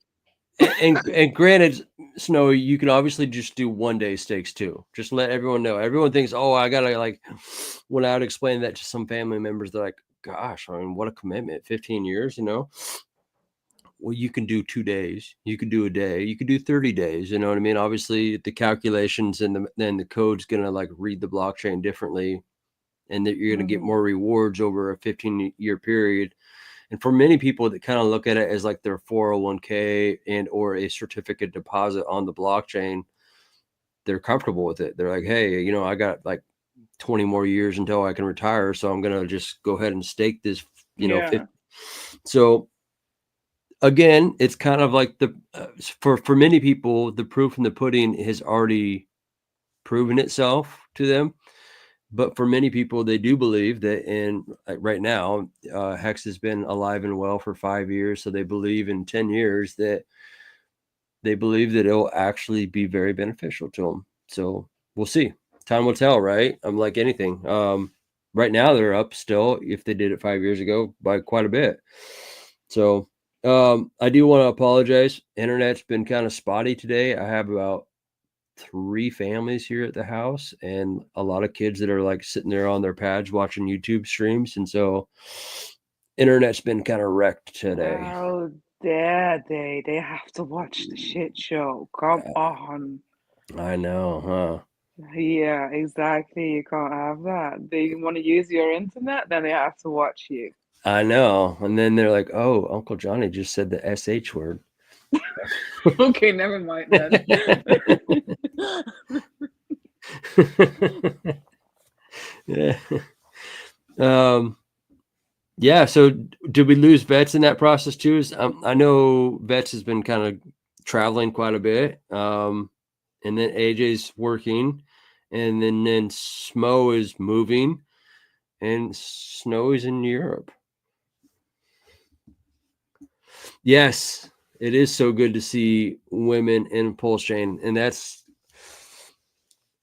and granted, Snowy, you can obviously just do 1-day stakes too. Just let everyone know. Everyone thinks, oh, I gotta when I would explain that to some family members, they're like, gosh, I mean, what a commitment, 15 years, Well, you can do 2 days, you can do a day, you can do 30 days, you know what I mean? Obviously the calculations and then the code's going to read the blockchain differently, and that you're going to get more rewards over a 15-year period. And for many people that kind of look at it as like their 401k and or a certificate deposit on the blockchain, they're comfortable with it. They're like, hey, I got like 20 more years until I can retire, so I'm going to just go ahead and stake this, So again, it's kind of like for many people, the proof in the pudding has already proven itself to them. But for many people, they do believe that right now, Hex has been alive and well for 5 years. So they believe in 10 years that it'll actually be very beneficial to them. So we'll see. Time will tell, right? I'm like anything. Right now they're up still, if they did it 5 years ago, by quite a bit. So I do want to apologize. Internet's been kind of spotty today. I have about 3 families here at the house and a lot of kids that are sitting there on their pads watching YouTube streams. And so internet's been kind of wrecked today. How dare they? They have to watch the shit show. Come on. I know, huh? Yeah, exactly. You can't have that. They want to use your internet, then they have to watch you. I know. And then they're like, oh, Uncle Johnny just said the SH word. Okay, never mind then. Yeah. Yeah. So did we lose Vets in that process too? I know Vets has been kind of traveling quite a bit. And then AJ's working, and then Smo is moving, and Snow is in Europe. Yes. It is so good to see women in Pulsechain, and that's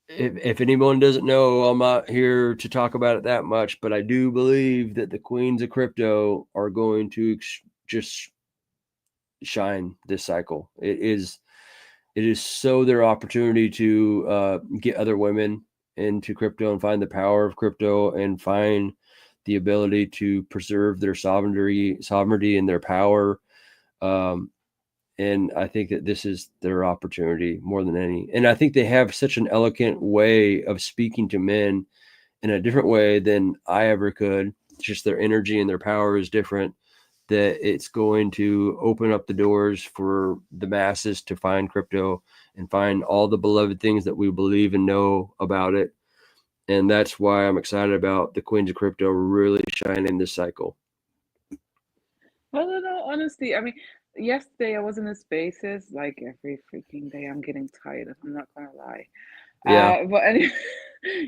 if anyone doesn't know, I'm not here to talk about it that much, but I do believe that the queens of crypto are going to just shine this cycle. It is so their opportunity to get other women into crypto and find the power of crypto and find the ability to preserve their sovereignty and their power. And I think that this is their opportunity more than any. And I think they have such an elegant way of speaking to men in a different way than I ever could. Just their energy and their power is different, that it's going to open up the doors for the masses to find crypto and find all the beloved things that we believe and know about it. And that's why I'm excited about the Queens of Crypto really shining this cycle. Well, no, honestly, I mean, yesterday I was in the spaces like every freaking day. I'm getting tired. I'm not gonna lie. Yeah. But anyway,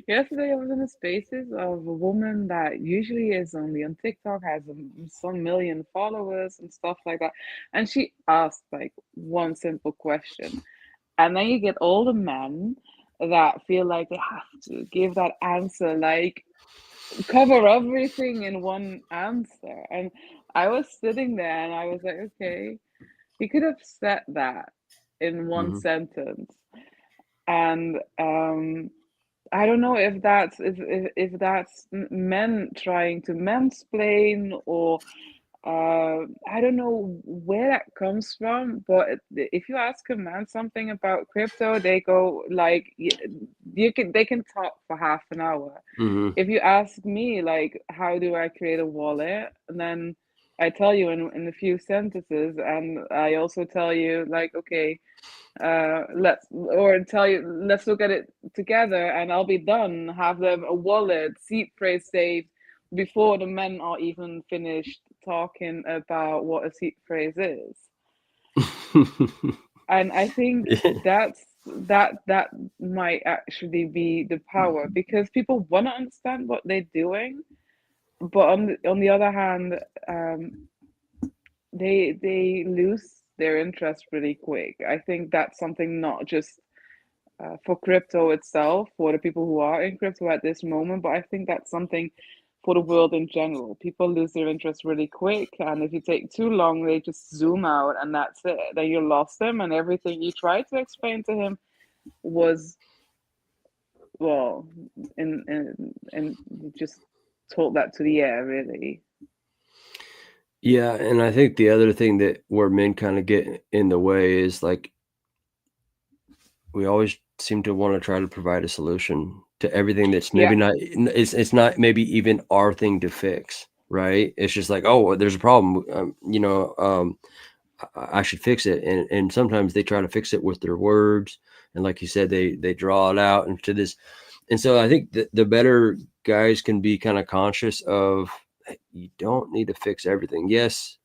yesterday I was in the spaces of a woman that usually is only on TikTok, has some million followers and stuff like that, and she asked like one simple question, and then you get all the men that feel like they have to give that answer, like cover everything in one answer. And I was sitting there and I was like, okay, he could have said that in one sentence. And I don't know if that's men trying to mansplain, or I don't know where that comes from. But if you ask a man something about crypto, they go like they can talk for half an hour. If you ask me like how do I create a wallet, and then I tell you in a few sentences, and I also tell you like, okay, let's look at it together, and I'll be done. Have them a wallet, seed phrase saved before the men are even finished talking about what a seed phrase is. And I think that might actually be the power, because people want to understand what they're doing, but on the other hand, they lose their interest really quick. I think that's something not just for crypto itself, for the people who are in crypto at this moment, but I think that's something for the world in general. People lose their interest really quick, and if you take too long, they just zoom out, and that's it. Then you lost them, and everything you tried to explain to him was, well, and you just told that to the air, really. Yeah, and I think the other thing that where men kind of get in the way is like we always seem to want to try to provide a solution to everything that's maybe not it's not maybe even our thing to fix, right? It's just like, oh, there's a problem, I should fix it, and sometimes they try to fix it with their words, and like you said, they draw it out into this. And so I think the better guys can be kind of conscious of, you don't need to fix everything. Yes,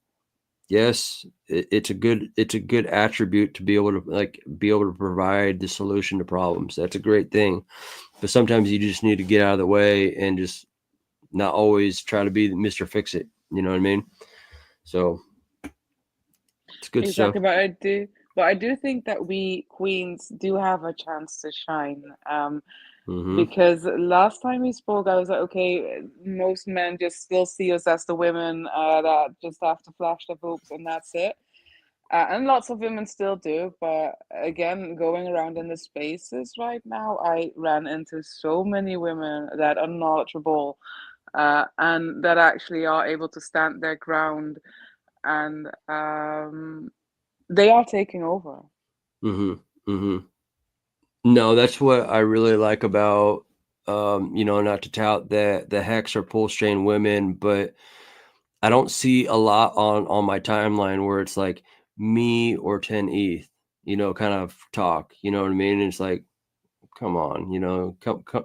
it's a good attribute to be able to provide the solution to problems. That's a great thing, but sometimes you just need to get out of the way and just not always try to be Mr. Fix It. You know what I mean? So it's good stuff. Exactly, but I do think that we queens do have a chance to shine. Because last time we spoke, I was like, okay, most men just still see us as the women that just have to flash their boobs and that's it. And lots of women still do. But again, going around in the spaces right now, I ran into so many women that are knowledgeable and that actually are able to stand their ground, and they are taking over. No, that's what I really like about, not to tout the Hex or Pulsechain women, but I don't see a lot on my timeline where it's like me or 10 ETH, kind of talk, you know what I mean? And it's like, come on,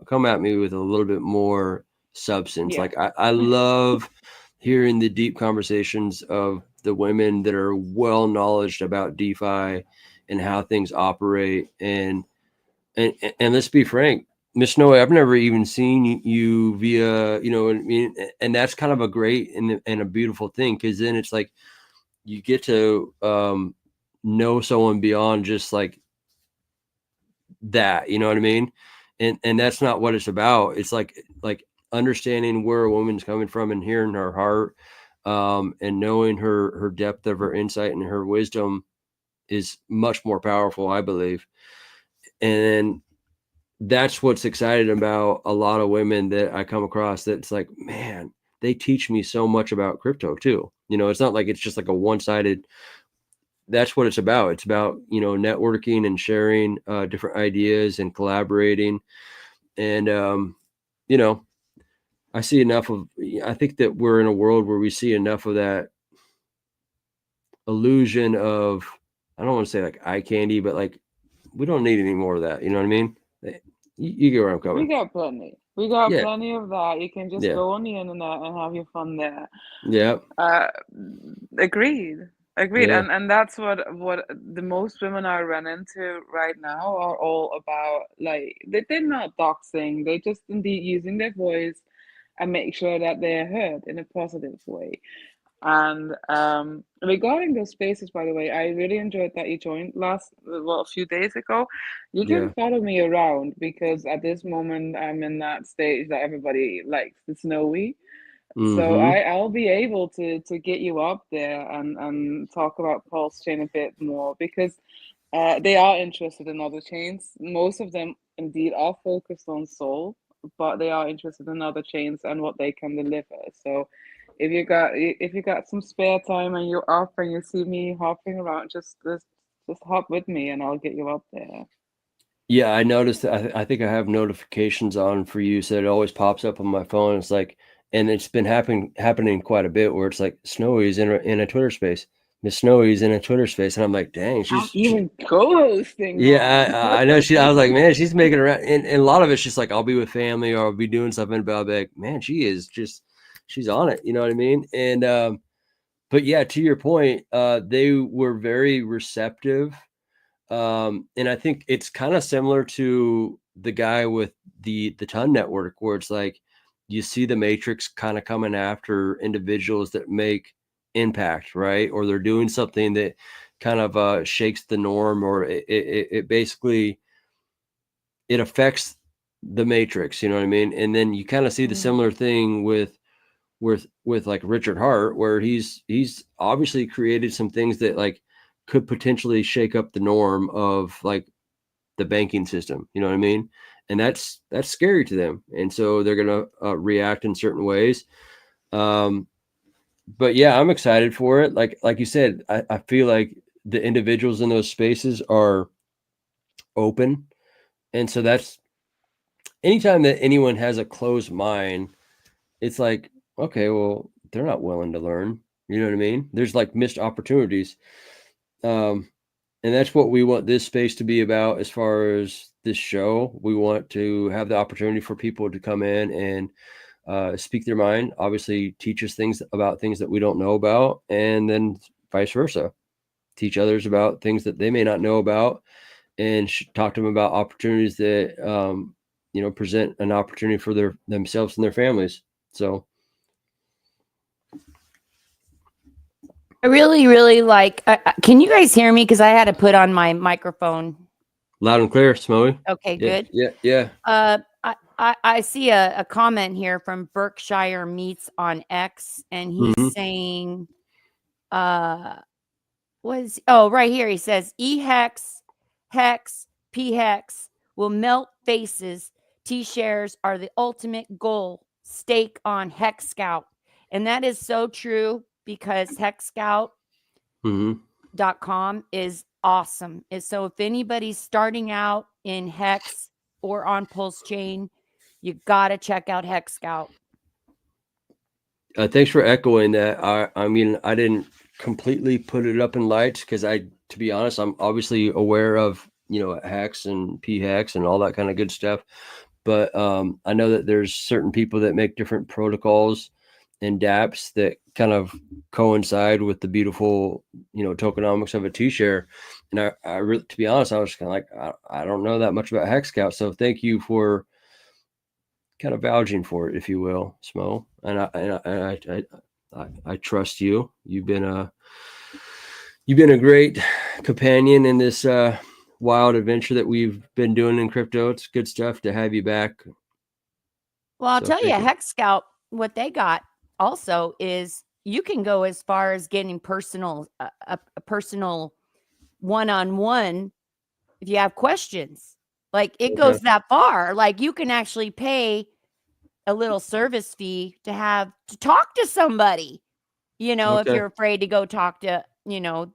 come at me with a little bit more substance. Yeah. Like I love hearing the deep conversations of the women that are well knowledgeable about DeFi and how things operate. And let's be frank, Miss Snow, I've never even seen you via, you know what I mean? And that's kind of a great and a beautiful thing, because then it's like you get to know someone beyond just like that, you know what I mean? And that's not what it's about. It's like understanding where a woman's coming from and hearing her heart, and knowing her depth of her insight and her wisdom is much more powerful, I believe. And that's what's exciting about a lot of women that I come across, that's like, man, they teach me so much about crypto too. You know, it's not like it's just like a one-sided. That's what it's about. It's about, you know, networking and sharing different ideas and collaborating. And, you know, I see enough of, I think that we're in a world where we see enough of that illusion of, I don't want to say like eye candy, but like, we don't need any more of that. You know what I mean? You get where I'm We coming. got plenty. We got Yeah. plenty of that. You can just Yeah. go on the internet and have your fun there. Yeah. Uh, agreed. Agreed. Yeah. And that's what the most women I run into right now are all about. Like they're not doxing. They're just indeed using their voice and make sure that they're heard in a positive way. And regarding those spaces, by the way, I really enjoyed that you joined a few days ago. You can Yeah. follow me around because at this moment I'm in that stage that everybody likes the snowy. So Mm-hmm. I'll be able to get you up there and talk about Pulsechain a bit more because they are interested in other chains. Most of them indeed are focused on Sol, but they are interested in other chains and what they can deliver. So if you got some spare time and you're up and you see me hopping around, just hop with me and I'll get you up there. Yeah, I noticed that. I think I have notifications on for you, so it always pops up on my phone. It's like, and it's been happening quite a bit where it's like Snowy's in a Twitter space. Miss Snowy's in a Twitter space, and I'm like, dang, I'm even co-hosting one. yeah, I know I was like, man, she's making around, and a lot of it's just like I'll be with family or I'll be doing something, but I'll be like, man, she's on it. You know what I mean? And but yeah, to your point, they were very receptive. And I think it's kind of similar to the guy with the Ton Network, where it's like you see the Matrix kind of coming after individuals that make impact, right? Or they're doing something that kind of shakes the norm, or it basically it affects the Matrix. You know what I mean? And then you kind of see the similar thing with like Richard Hart, where he's obviously created some things that like could potentially shake up the norm of like the banking system. You know what I mean? And that's scary to them, and so they're gonna react in certain ways. But yeah, I'm excited for it. Like you said, I feel like the individuals in those spaces are open, and so that's anytime that anyone has a closed mind, it's like, okay, well, they're not willing to learn. You know what I mean? There's like missed opportunities. And that's what we want this space to be about. As far as this show, we want to have the opportunity for people to come in and speak their mind, obviously teach us things about things that we don't know about, and then vice versa, teach others about things that they may not know about, and talk to them about opportunities that, you know, present an opportunity for themselves and their families. So I really, really like. Can you guys hear me? Because I had to put on my microphone. loud and clear, Smoey. Okay, Yeah, good. yeah. I see a comment here from Berkshire Meats on X, and he's saying, right here he says, E-Hex, Hex, P-Hex will melt faces. T-shares are the ultimate goal. Stake on Hex Scout. And that is so true because hexscout.com is awesome. So if anybody's starting out in Hex or on Pulsechain, you got to check out Hex Scout. Thanks for echoing that. I mean, I didn't completely put it up in lights because to be honest, I'm obviously aware of, you know, Hex and P-Hex and all that kind of good stuff. But I know that there's certain people that make different protocols and dApps that kind of coincide with the beautiful, you know, tokenomics of a T-share. And I really, to be honest, I was kind of like, I don't know that much about Hex Scout. So thank you for kind of vouching for it, if you will, Smo. And I trust you. You've You've been a great companion in this wild adventure that we've been doing in crypto. It's good stuff to have you back. Well, I'll So tell you, thank you. Hex Scout, what they got also is you can go as far as getting personal, a personal one-on-one if you have questions. Like it Okay. goes that far. Like you can actually pay a little service fee to talk to somebody. You know, if Okay. you're afraid to go talk to,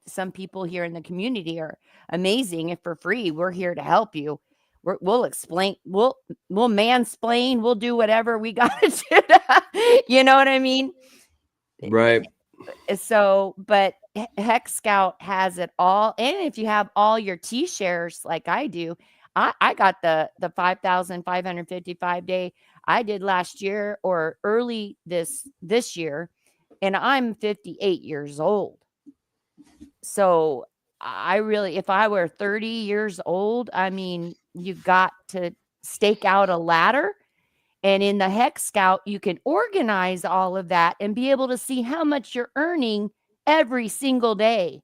some people here in the community are amazing. If for free, we're here to help you. We'll explain, we'll mansplain, we'll do whatever we got to do. You know what I mean? Right. So, but Hex Scout has it all. And if you have all your T-shares like I do, I got the 5,555 day I did last year or early this year, and I'm 58 years old. So I really, if I were 30 years old, I mean, you got to stake out a ladder. And in the Hex Scout, you can organize all of that and be able to see how much you're earning every single day.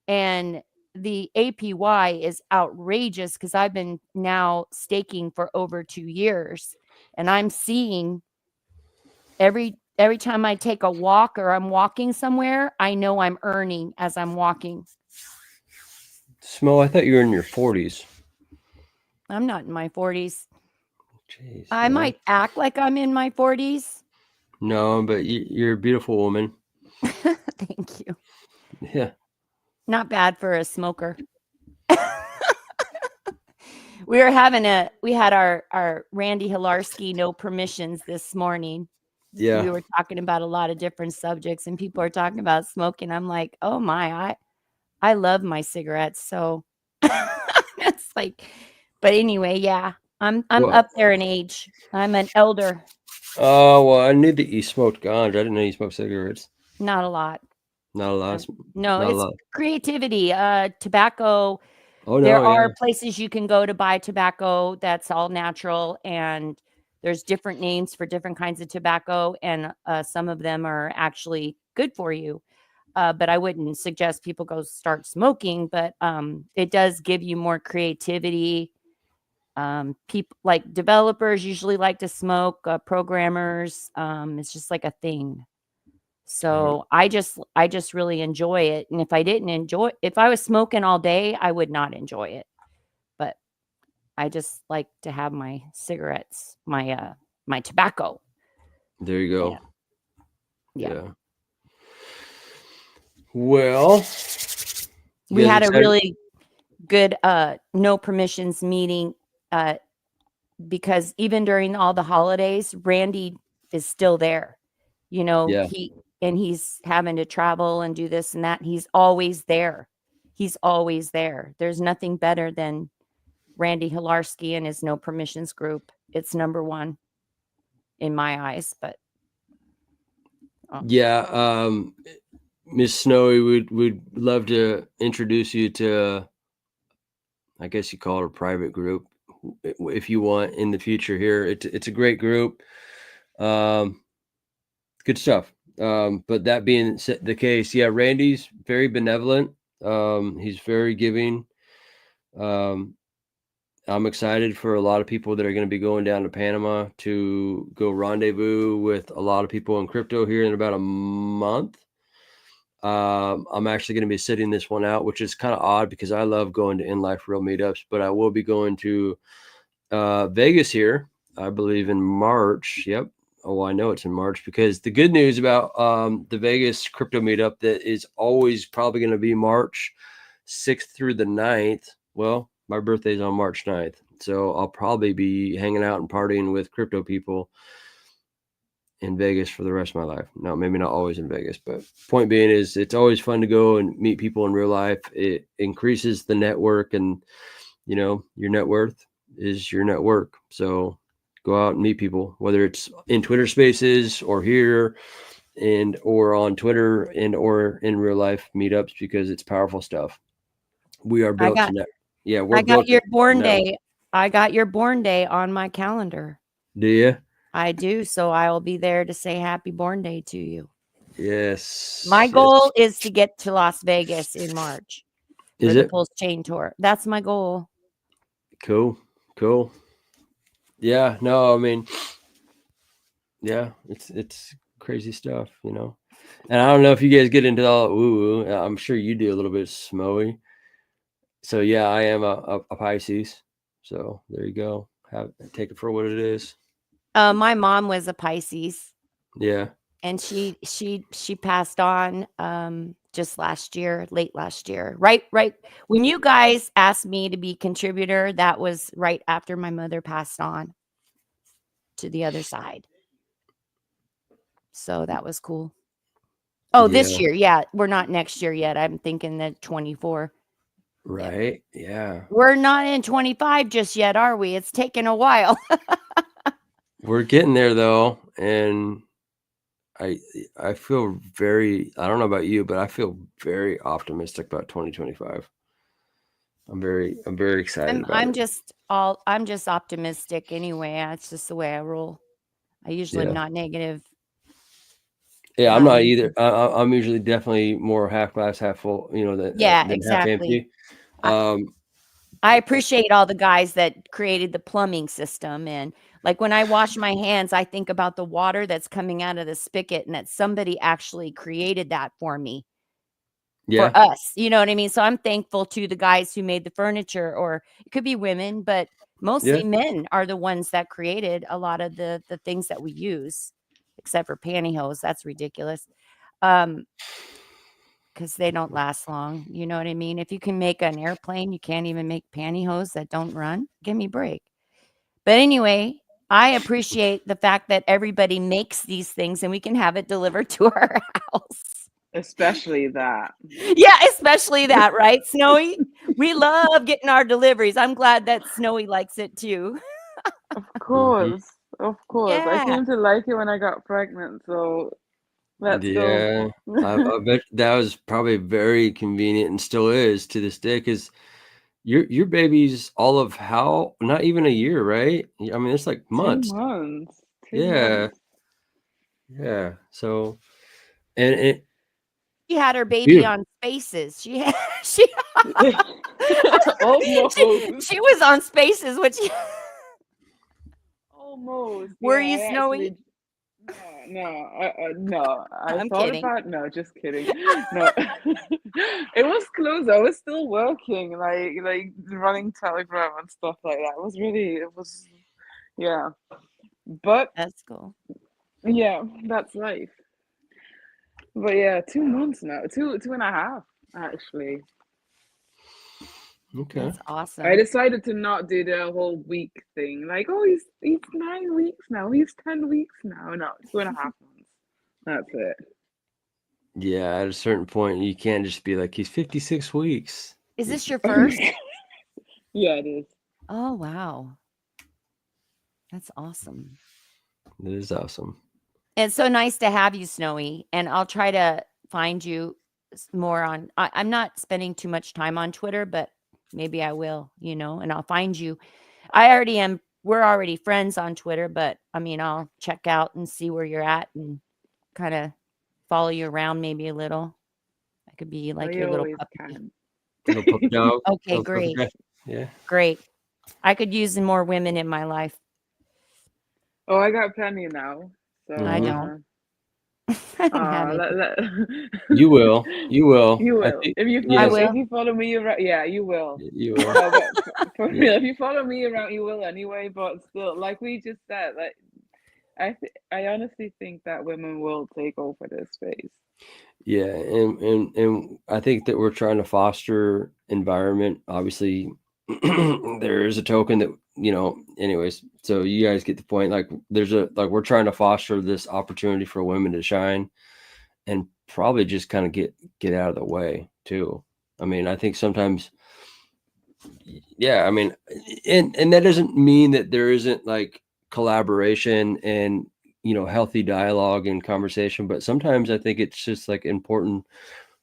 And the APY is outrageous because I've been now staking for over 2 years. And I'm seeing every time I take a walk or I'm walking somewhere, I know I'm earning as I'm walking. Smo, I thought you were in your 40s. I'm not in my 40s. Jeez, I might act like I'm in my 40s. No, but you're a beautiful woman. Thank you. Yeah. Not bad for a smoker. We had our Randy Hilarski no permissions this morning. Yeah. We were talking about a lot of different subjects and people are talking about smoking. I'm like, oh my, I love my cigarettes. So it's like, but anyway, yeah, I'm up there in age. I'm an elder. Oh, well, I knew that you smoked ganja. I didn't know you smoked cigarettes. Not a lot. Not a lot. No, Not it's a lot. creativity. Tobacco. Oh, There no, are yeah. places you can go to buy tobacco that's all natural, and there's different names for different kinds of tobacco, and some of them are actually good for you. But I wouldn't suggest people go start smoking, but it does give you more creativity. People like developers usually like to smoke, programmers. It's just like a thing. So I just really enjoy it. And if I was smoking all day, I would not enjoy it. But I just like to have my cigarettes, my tobacco. There you go. Yeah. Well, we had a really good no permissions meeting because even during all the holidays, Randy is still there. You know, he's having to travel and do this and that. He's always there. He's always there. There's nothing better than Randy Hilarski and his no permissions group. It's number one in my eyes, but yeah, Miss Snowy would love to introduce you to, I guess you call it a private group if you want in the future here. It's a great group. Good stuff. But that being the case, yeah, Randy's very benevolent. He's very giving. I'm excited for a lot of people that are going to be going down to Panama to go rendezvous with a lot of people in crypto here in about a month. I'm actually going to be sitting this one out, which is kind of odd because I love going to in life real meetups, but I will be going to Vegas here, I believe in March. Yep. Oh, I know it's in March because the good news about the Vegas crypto meetup that is always probably going to be March 6th through the 9th. Well, my birthday's on March 9th. So I'll probably be hanging out and partying with crypto people in Vegas for the rest of my life. No, maybe not always in Vegas, but point being is it's always fun to go and meet people in real life. It increases the network, and you know, your net worth is your network. So go out and meet people, whether it's in Twitter spaces or here and or on Twitter and or in real life meetups, because it's powerful stuff. We are built to net. Yeah, we're built. I got your born day. I got your born day on my calendar. Do you? I do. So I will be there to say happy born day to you. Yes. My Yes. goal is to get to Las Vegas in March for Is the it? Pulsechain tour. That's my goal. Cool. Cool. Yeah. No, I mean, yeah, it's crazy stuff, you know. And I don't know if you guys get into all woo woo. I'm sure you do a little bit smoey. So yeah, I am a Pisces. So there you go. Take it for what it is. My mom was a Pisces, Yeah. and she passed on just late last year. Right when you guys asked me to be contributor, that was right after my mother passed on to the other side. So that was cool. Oh, this Yeah. year. Yeah, we're not next year yet. I'm thinking that 24. Yeah. Right. Yeah. We're not in 25 just yet, are we? It's taken a while. We're getting there though, and I feel I don't know about you, but I feel very optimistic about 2025. I'm very excited about I'm it. just optimistic anyway. That's just the way I roll. I usually am Yeah. not negative. Yeah, I'm Not not negative. either. I'm usually definitely more half glass, half full, you know, Yeah, than half exactly. empty. I appreciate all the guys that created the plumbing system. And like when I wash my hands, I think about the water that's coming out of the spigot and that somebody actually created that for me, Yeah, for us. You know what I mean? So I'm thankful to the guys who made the furniture, or it could be women, but yeah, mostly men are the ones that created a lot of the things that we use, except for pantyhose. That's ridiculous. Because they don't last long. You know what I mean? If you can make an airplane, you can't even make pantyhose that don't run. Give me a break. But anyway, I appreciate the fact that everybody makes these things and we can have it delivered to our house. Especially that. Yeah, especially that, right, Snowy? We love getting our deliveries. I'm glad that Snowy likes it too. Of hmm course. Of course. I Yeah. came to like it when I got pregnant, so let's go. yeah. I bet that was probably very convenient and still is to this day because your baby's all of how not even a year, right? I mean, it's like 2 months. months. 2 Yeah, months. yeah. So and it She had her baby beautiful. on Spaces. She had she Almost. she was on Spaces, which Almost. were Yeah, you, I Snowy? actually no. I I'm thought kidding. about no, just kidding. No, it was close. I was still working, like running Telegram and stuff like that. It was really, it was, yeah. But That's cool. yeah, that's life. But yeah, 2 months now, two and a half actually. Okay. That's I awesome. decided to not do the whole week thing. Like, oh, he's 9 weeks now. He's 10 weeks now. No, 2.5 months. That's it. Yeah, at a certain point, you can't just be like, he's 56 weeks. Is this your Oh my first? God. Yeah, it is. Oh, wow. That's awesome. It is awesome. It's so nice to have you, Snowy. And I'll try to find you more on. I'm not spending too much time on Twitter, but maybe I will, and I'll find you. I already am. We're already friends on Twitter, but I mean, I'll check out and see where you're at and kind of follow you around maybe a little. I could be Oh, like your you little always puppy. can. Little puppy dog. Okay, Little puppy great. dog. Yeah. Great. I could use more women in my life. Oh, I got plenty now. So, I hmm don't. I don't have any. You will. You will. you I will. think. If you I follow, Yes, if will. you follow me around, yeah, you will. you will. No, but for Yeah. real, if you follow me around, you will anyway. But still, like we just said, like I honestly think that women will take over this space. Yeah, and I think that we're trying to foster environment. Obviously, there is a token that Anyways, so you guys get the point. Like, we're trying to foster this opportunity for women to shine, and probably just kind of get out of the way too. I mean, I think sometimes, yeah. I mean, and that doesn't mean that there isn't like collaboration and healthy dialogue and conversation, but sometimes I think it's just like important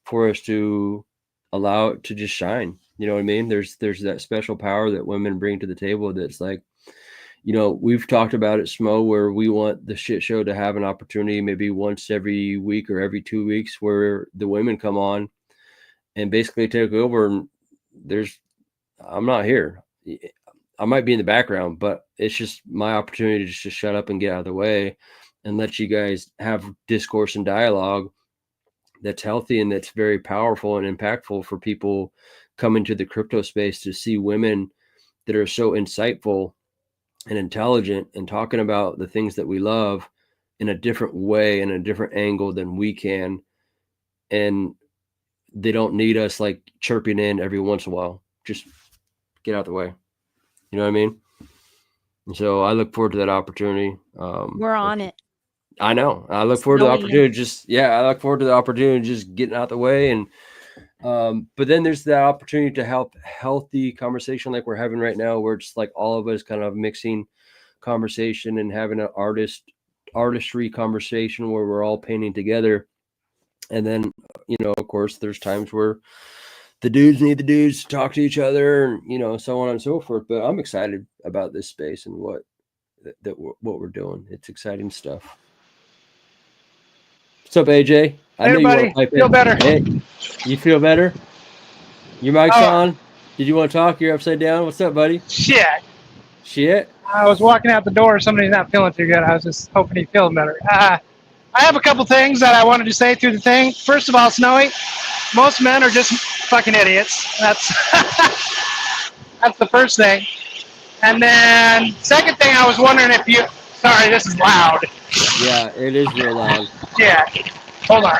for us to allow it to just shine. You know what I mean? There's that special power that women bring to the table that's like, you know, we've talked about it, Smo, where we want the shit show to have an opportunity maybe once every week or every 2 weeks where the women come on and basically take over. And I'm not here. I might be in the background, but it's just my opportunity just to shut up and get out of the way and let you guys have discourse and dialogue that's healthy and that's very powerful and impactful for people coming to the crypto space to see women that are so insightful and intelligent and talking about the things that we love in a different way and a different angle than we can. And they don't need us like chirping in every once in a while. Just get out the way. You know what I mean? And so I look forward to that opportunity. We're on it. I know. I look forward to the opportunity. I look forward to the opportunity just getting out the way. And but then there's that opportunity to help healthy conversation like we're having right now, where it's like all of us kind of mixing conversation and having an artistry conversation where we're all painting together. And then, you know, of course, there's times where the dudes need the dudes to talk to each other, and, you know, so on and so forth. But I'm excited about this space and what we're doing. It's exciting stuff. What's up, AJ? I know everybody, feel better. Hey, you feel better? Your mic's on. Did you want to talk? You're upside down. What's up, buddy? Shit. I was walking out the door. Somebody's not feeling too good. I was just hoping he'd feel better. I have a couple things that I wanted to say through the thing. First of all, Snowy, most men are just fucking idiots. That's that's the first thing. And then second thing, I was wondering if you. Sorry, this is loud. Yeah, it is real loud. Yeah. Hold on.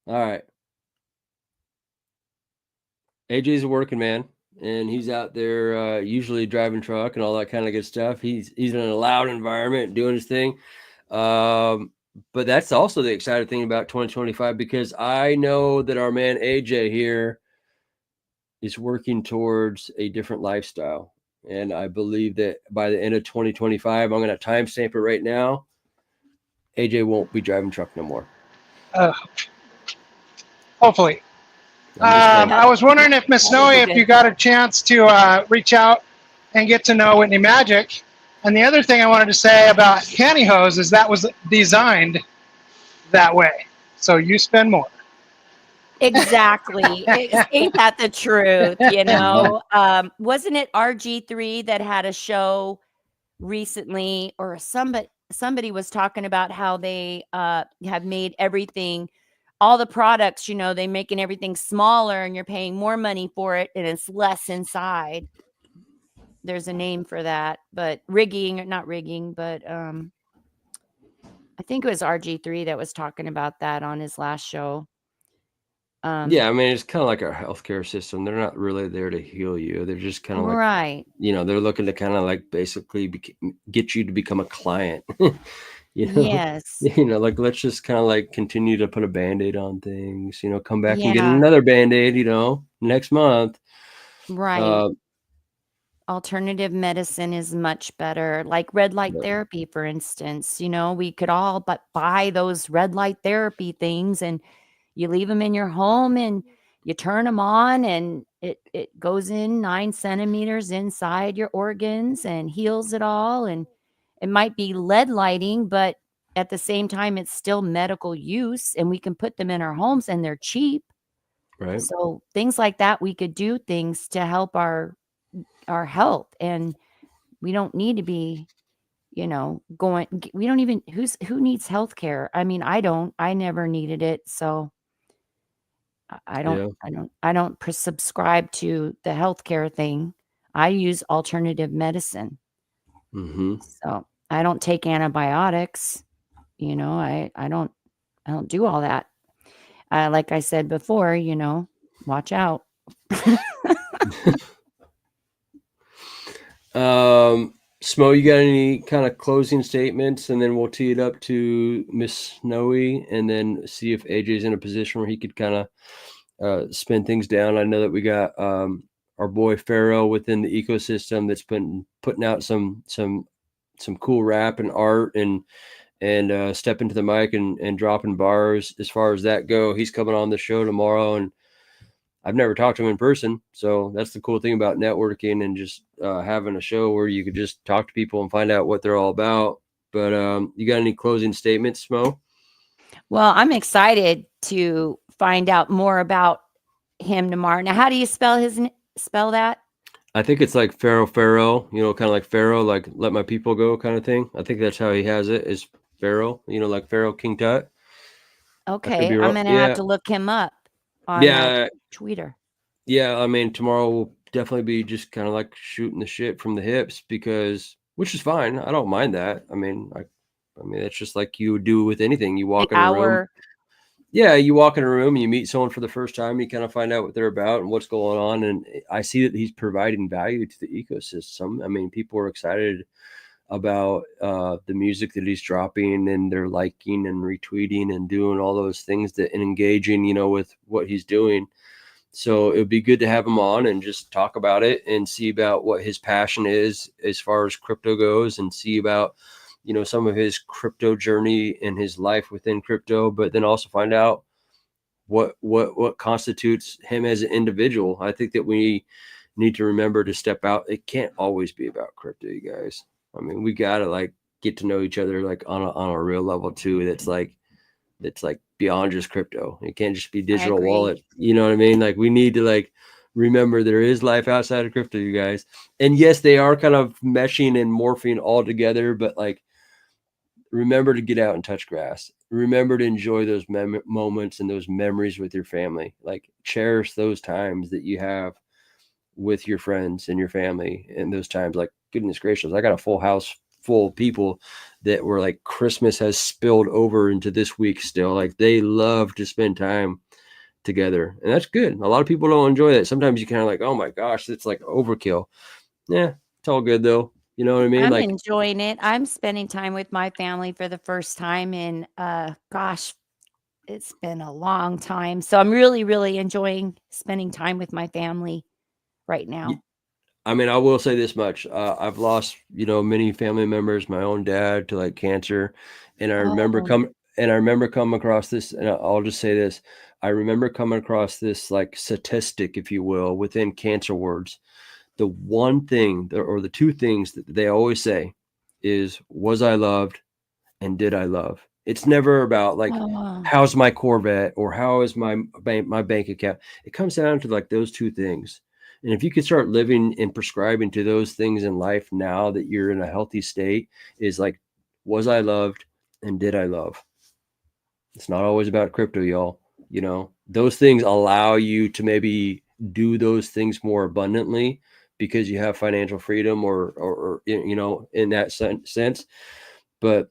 All right. AJ's a working man, and he's out there usually driving truck and all that kind of good stuff. He's in a loud environment doing his thing. But that's also the exciting thing about 2025, because I know that our man AJ here is working towards a different lifestyle. And I believe that by the end of 2025, I'm going to timestamp it right now, AJ won't be driving truck no more. Hopefully. I was wondering if Miss Snowy, if you got a chance to reach out and get to know Whitney Magic. And the other thing I wanted to say about pantyhose is that was designed that way. So you spend more. Exactly. Ain't that the truth? You know, wasn't it RG3 that had a show recently, or somebody was talking about how they have made everything, all the products, you know, they making everything smaller and you're paying more money for it and it's less inside. There's a name for that, but not rigging, but I think it was RG3 that was talking about that on his last show. Yeah, I mean, it's kind of like our healthcare system. They're not really there to heal you. They're just kind of like, right. You know, they're looking to kind of like basically get you to become a client. You know? Yes. You know, like, let's just kind of like continue to put a Band-Aid on things, you know, come back and get another Band-Aid, you know, next month. Right. Alternative medicine is much better, like red light therapy, for instance. You know, we could all buy those red light therapy things, and you leave them in your home and you turn them on, and it goes in 9 centimeters inside your organs and heals it all. And it might be lead lighting, but at the same time, it's still medical use, and we can put them in our homes and they're cheap. Right. So things like that, we could do things to help our health, and we don't need to be, you know, we don't even, who needs healthcare? I mean, I never needed it. So I don't subscribe to the healthcare thing. I use alternative medicine. So I don't take antibiotics. You know, I don't do all that. Like I said before, you know, watch out. Smo, you got any kind of closing statements, and then we'll tee it up to Miss Snowy, and then see if AJ's in a position where he could kind of spin things down. I know that we got our boy Pharaoh within the ecosystem that's been putting out some cool rap and art and stepping to the mic and dropping bars. As far as that go, he's coming on the show tomorrow, and I've never talked to him in person. So that's the cool thing about networking and just having a show where you could just talk to people and find out what they're all about. But you got any closing statements, Smo? Well, I'm excited to find out more about him tomorrow. Now, how do you spell that? I think it's like Pharaoh, you know, kind of like Pharaoh, like let my people go kind of thing. I think that's how he has it, is Pharaoh, you know, like Pharaoh King Tut. I could Okay, be I'm wrong. gonna have Yeah. to look him up on Yeah. Twitter. Yeah. I mean, tomorrow will definitely be just kind of like shooting the shit from the hips which is fine. I don't mind that. I mean, it's just like you would do with anything. You walk in a room. Yeah, you walk in a room and you meet someone for the first time, you kind of find out what they're about and what's going on. And I see that he's providing value to the ecosystem. I mean, people are excited about the music that he's dropping, and they're liking and retweeting and doing all those things and engaging, you know, with what he's doing. So it would be good to have him on and just talk about it and see about what his passion is as far as crypto goes, and see about, you know, some of his crypto journey and his life within crypto, but then also find out what constitutes him as an individual. I think that we need to remember to step out. It can't always be about crypto, you guys. I mean, we got to like get to know each other like on a real level too. That's like beyond just crypto. It can't just be digital wallet. You know what I mean? Like we need to like remember there is life outside of crypto, you guys. And yes, they are kind of meshing and morphing all together, but like remember to get out and touch grass. Remember to enjoy those moments and those memories with your family. Like cherish those times that you have with your friends and your family, and those times. Like, goodness gracious, I got a full house full of people that were like, Christmas has spilled over into this week still. Like they love to spend time together, and that's good. A lot of people don't enjoy that. Sometimes you kind of like, oh my gosh, it's like overkill. Yeah, it's all good though. You know what I mean? I'm Like enjoying it. I'm spending time with my family for the first time in gosh, it's been a long time. So I'm really, really enjoying spending time with my family right now. I mean, I will say this much. I've lost, you know, many family members, my own dad to like cancer. And I remember Oh, coming across this, and I'll just say this. I remember coming across this like statistic, if you will, within cancer wards. The one thing or the two things that they always say is, was I loved and did I love? It's never about like, oh, how's my Corvette or how is my bank account. It comes down to like those two things. And if you could start living and prescribing to those things in life now that you're in a healthy state, is like, was I loved and did I love? It's not always about crypto, y'all. You know, those things allow you to maybe do those things more abundantly because you have financial freedom or you know, in that sense. But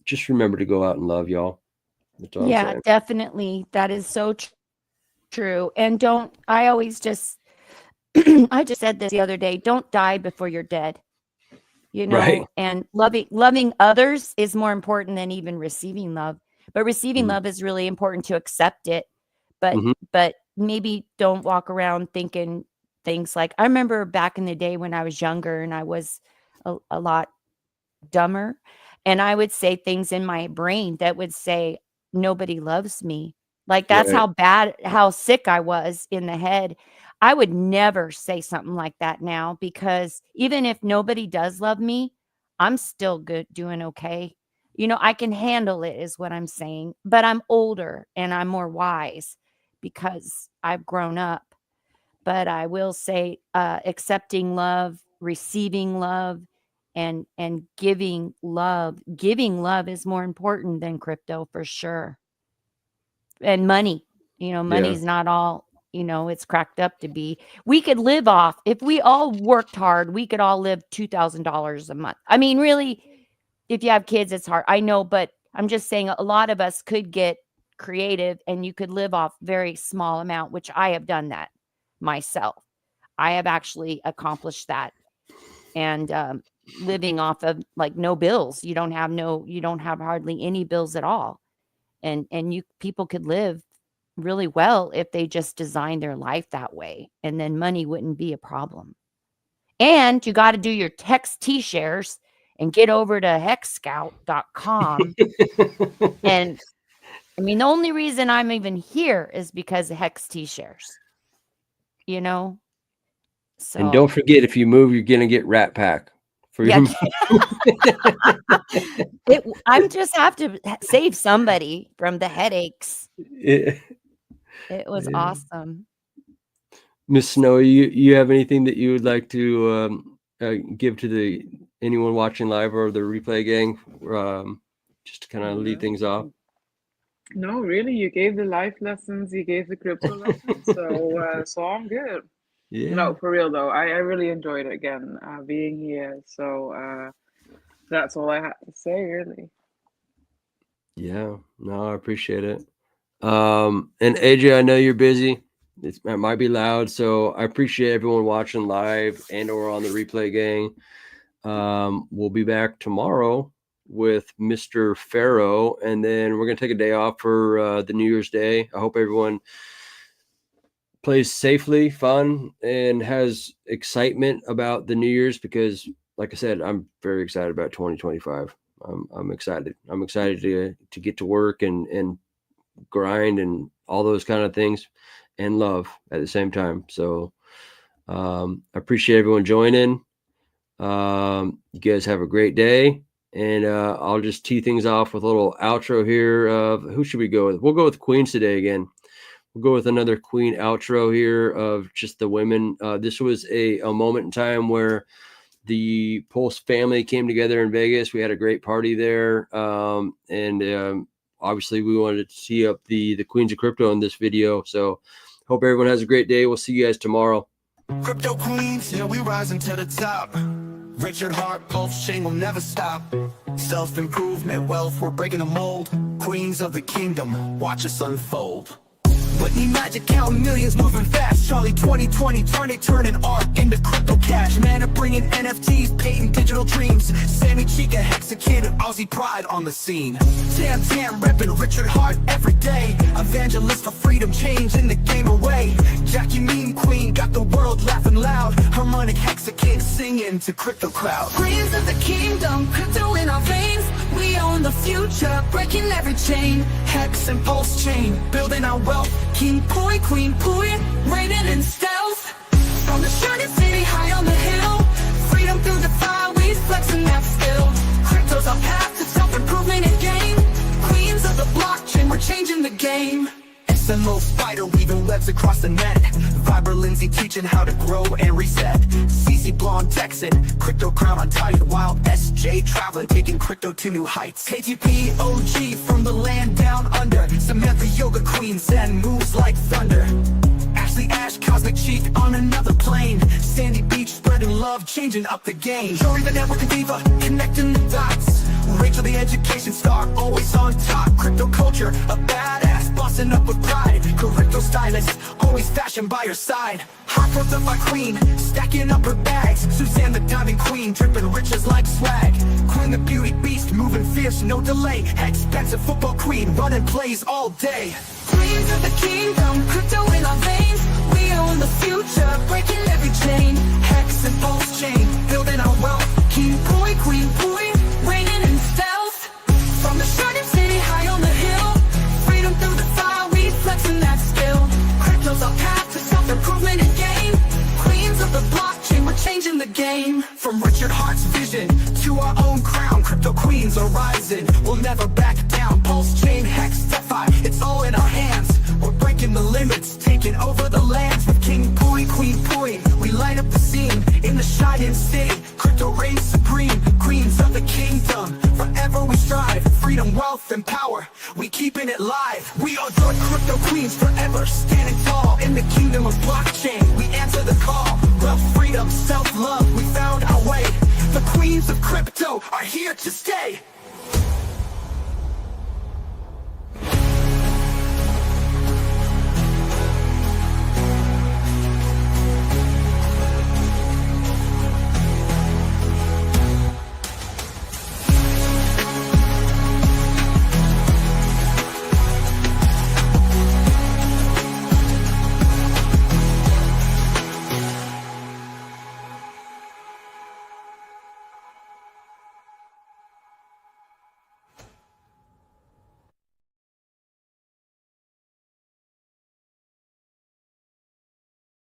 just remember to go out and love, y'all. That's all I'm yeah, saying. definitely. That is so true. And I always just, I just said this the other day, don't die before you're dead, you Right. know, and loving others is more important than even receiving love. But receiving love is really important to accept it. But Mm-hmm. but maybe don't walk around thinking things like, I remember back in the day when I was younger and I was a lot dumber, and I would say things in my brain that would say, nobody loves me. Like that's Right. how sick I was in the head. I would never say something like that now, because even if nobody does love me, I'm still good, doing okay. You know, I can handle it, is what I'm saying. But I'm older and I'm more wise because I've grown up. But I will say, accepting love, receiving love, and giving love is more important than crypto for sure. And money, you know, Yeah. money's not all, you know, it's cracked up to be. We could live off, if we all worked hard, we could all live $2,000 a month. I mean, really, if you have kids, it's hard, I know, but I'm just saying a lot of us could get creative and you could live off very small amount, which I have done that myself. I have actually accomplished that. And living off of like no bills. You don't have hardly any bills at all. And you people could live really well if they just design their life that way. And then money wouldn't be a problem. And you got to do your text T-shares and get over to hexscout.com. And I mean, the only reason I'm even here is because of Hex T-shares. you know. So And don't forget, if you move, you're gonna get Rat Pack for yeah, your I just have to save somebody from the headaches. Yeah. It was Yeah. awesome. Miss Snow, you have anything that you would like to give to anyone watching live or the replay gang, just to kind of lead things off? No, really, you gave the life lessons, you gave the crypto lessons, so I'm good. Yeah. No, for real though, I really enjoyed it again, being here. So that's all I had to say, really. Yeah, no, I appreciate it. And AJ, I know you're busy. It might be loud, so I appreciate everyone watching live and or on the replay gang. We'll be back tomorrow with Mr. Pharaoh, and then we're gonna take a day off for the New Year's Day. I hope everyone plays safely, fun, and has excitement about the New Year's, because like I said, I'm very excited about 2025. I'm excited. I'm excited to get to work and grind and all those kind of things, and love at the same time. So I appreciate everyone joining. You guys have a great day, and I'll just tee things off with a little outro here of who should we go with? We'll go with Queens today again. We'll go with another Queen outro here of just the women. This was a moment in time where the Pulse family came together in Vegas. We had a great party there, and obviously we wanted to tee up the Queens of Crypto in this video. So hope everyone has a great day. We'll see you guys tomorrow. Crypto queens, yeah, we rising to the top. Richard Hart, Pulsechain will never stop. Self-improvement, wealth, we're breaking the mold. Queens of the kingdom, watch us unfold. Whitney Magic counting millions, moving fast. Charlie 2020, turning art into crypto cash. Mana bringing NFTs, painting digital dreams. Sammy Chica, Hexakid, Aussie pride on the scene. Tam repping Richard Hart every day. Evangelist for freedom, changing the game away. Jackie Mean Queen got the world laughing loud. Harmonic Hexakid singing to crypto crowd. Queens of the kingdom, crypto in our veins. We own the future, breaking every chain. Hex and Pulsechain, building our wealth. King Pooie, Queen Pooie, reigning in stealth. From the shining city high on the hill. Freedom through DeFi, we flexing that skill. Crypto's our path to self-improvement and gain. Queens of the blockchain, we're changing the game. SMO spider weaving webs across the net. Viber Lindsay teaching how to grow and reset. CC blonde Texan, crypto crown on tight. While SJ traveling, taking crypto to new heights. KTP OG from the land down under. Samantha yoga queen, Zen moves like thunder. Ashley Ash, cosmic chic on another plane. Sandy Beach spreading love, changing up the game. Jory the network diva, connecting the dots. Rachel the education star, always on top. Crypto culture, a badass, bossing up with pride. Crypto stylist, always fashion by her side. Hot growth of my queen, stacking up her bags. Suzanne the diamond queen, dripping riches like swag. Queen the beauty beast, moving fierce, no delay. Expensive football queen, running plays all day. Queens of the kingdom, crypto in our veins. We own the future, breaking every chain. Hex and Pulsechain, building our wealth. King Pooie, Queen Pooie, reigning in stealth. From the Shining city high on the hill. Freedom through the fire, we flexing that skill. Crypto's our path to self-improvement and gain. Queens of the blockchain, we're changing the game. From Richard Hart's vision to our own crown, crypto queens are rising, we'll never back down. Pulsechain, Hex, DeFi, it's all in our hands. We're breaking the limits, taking over the lands. With King Pooie, Queen Pooie, we light up the scene. In the shining city, crypto reigns supreme. Queens of the kingdom, forever we strive. Freedom, wealth, and power, we keeping it live. We are the crypto queens, forever standing tall in the kingdom of blockchain.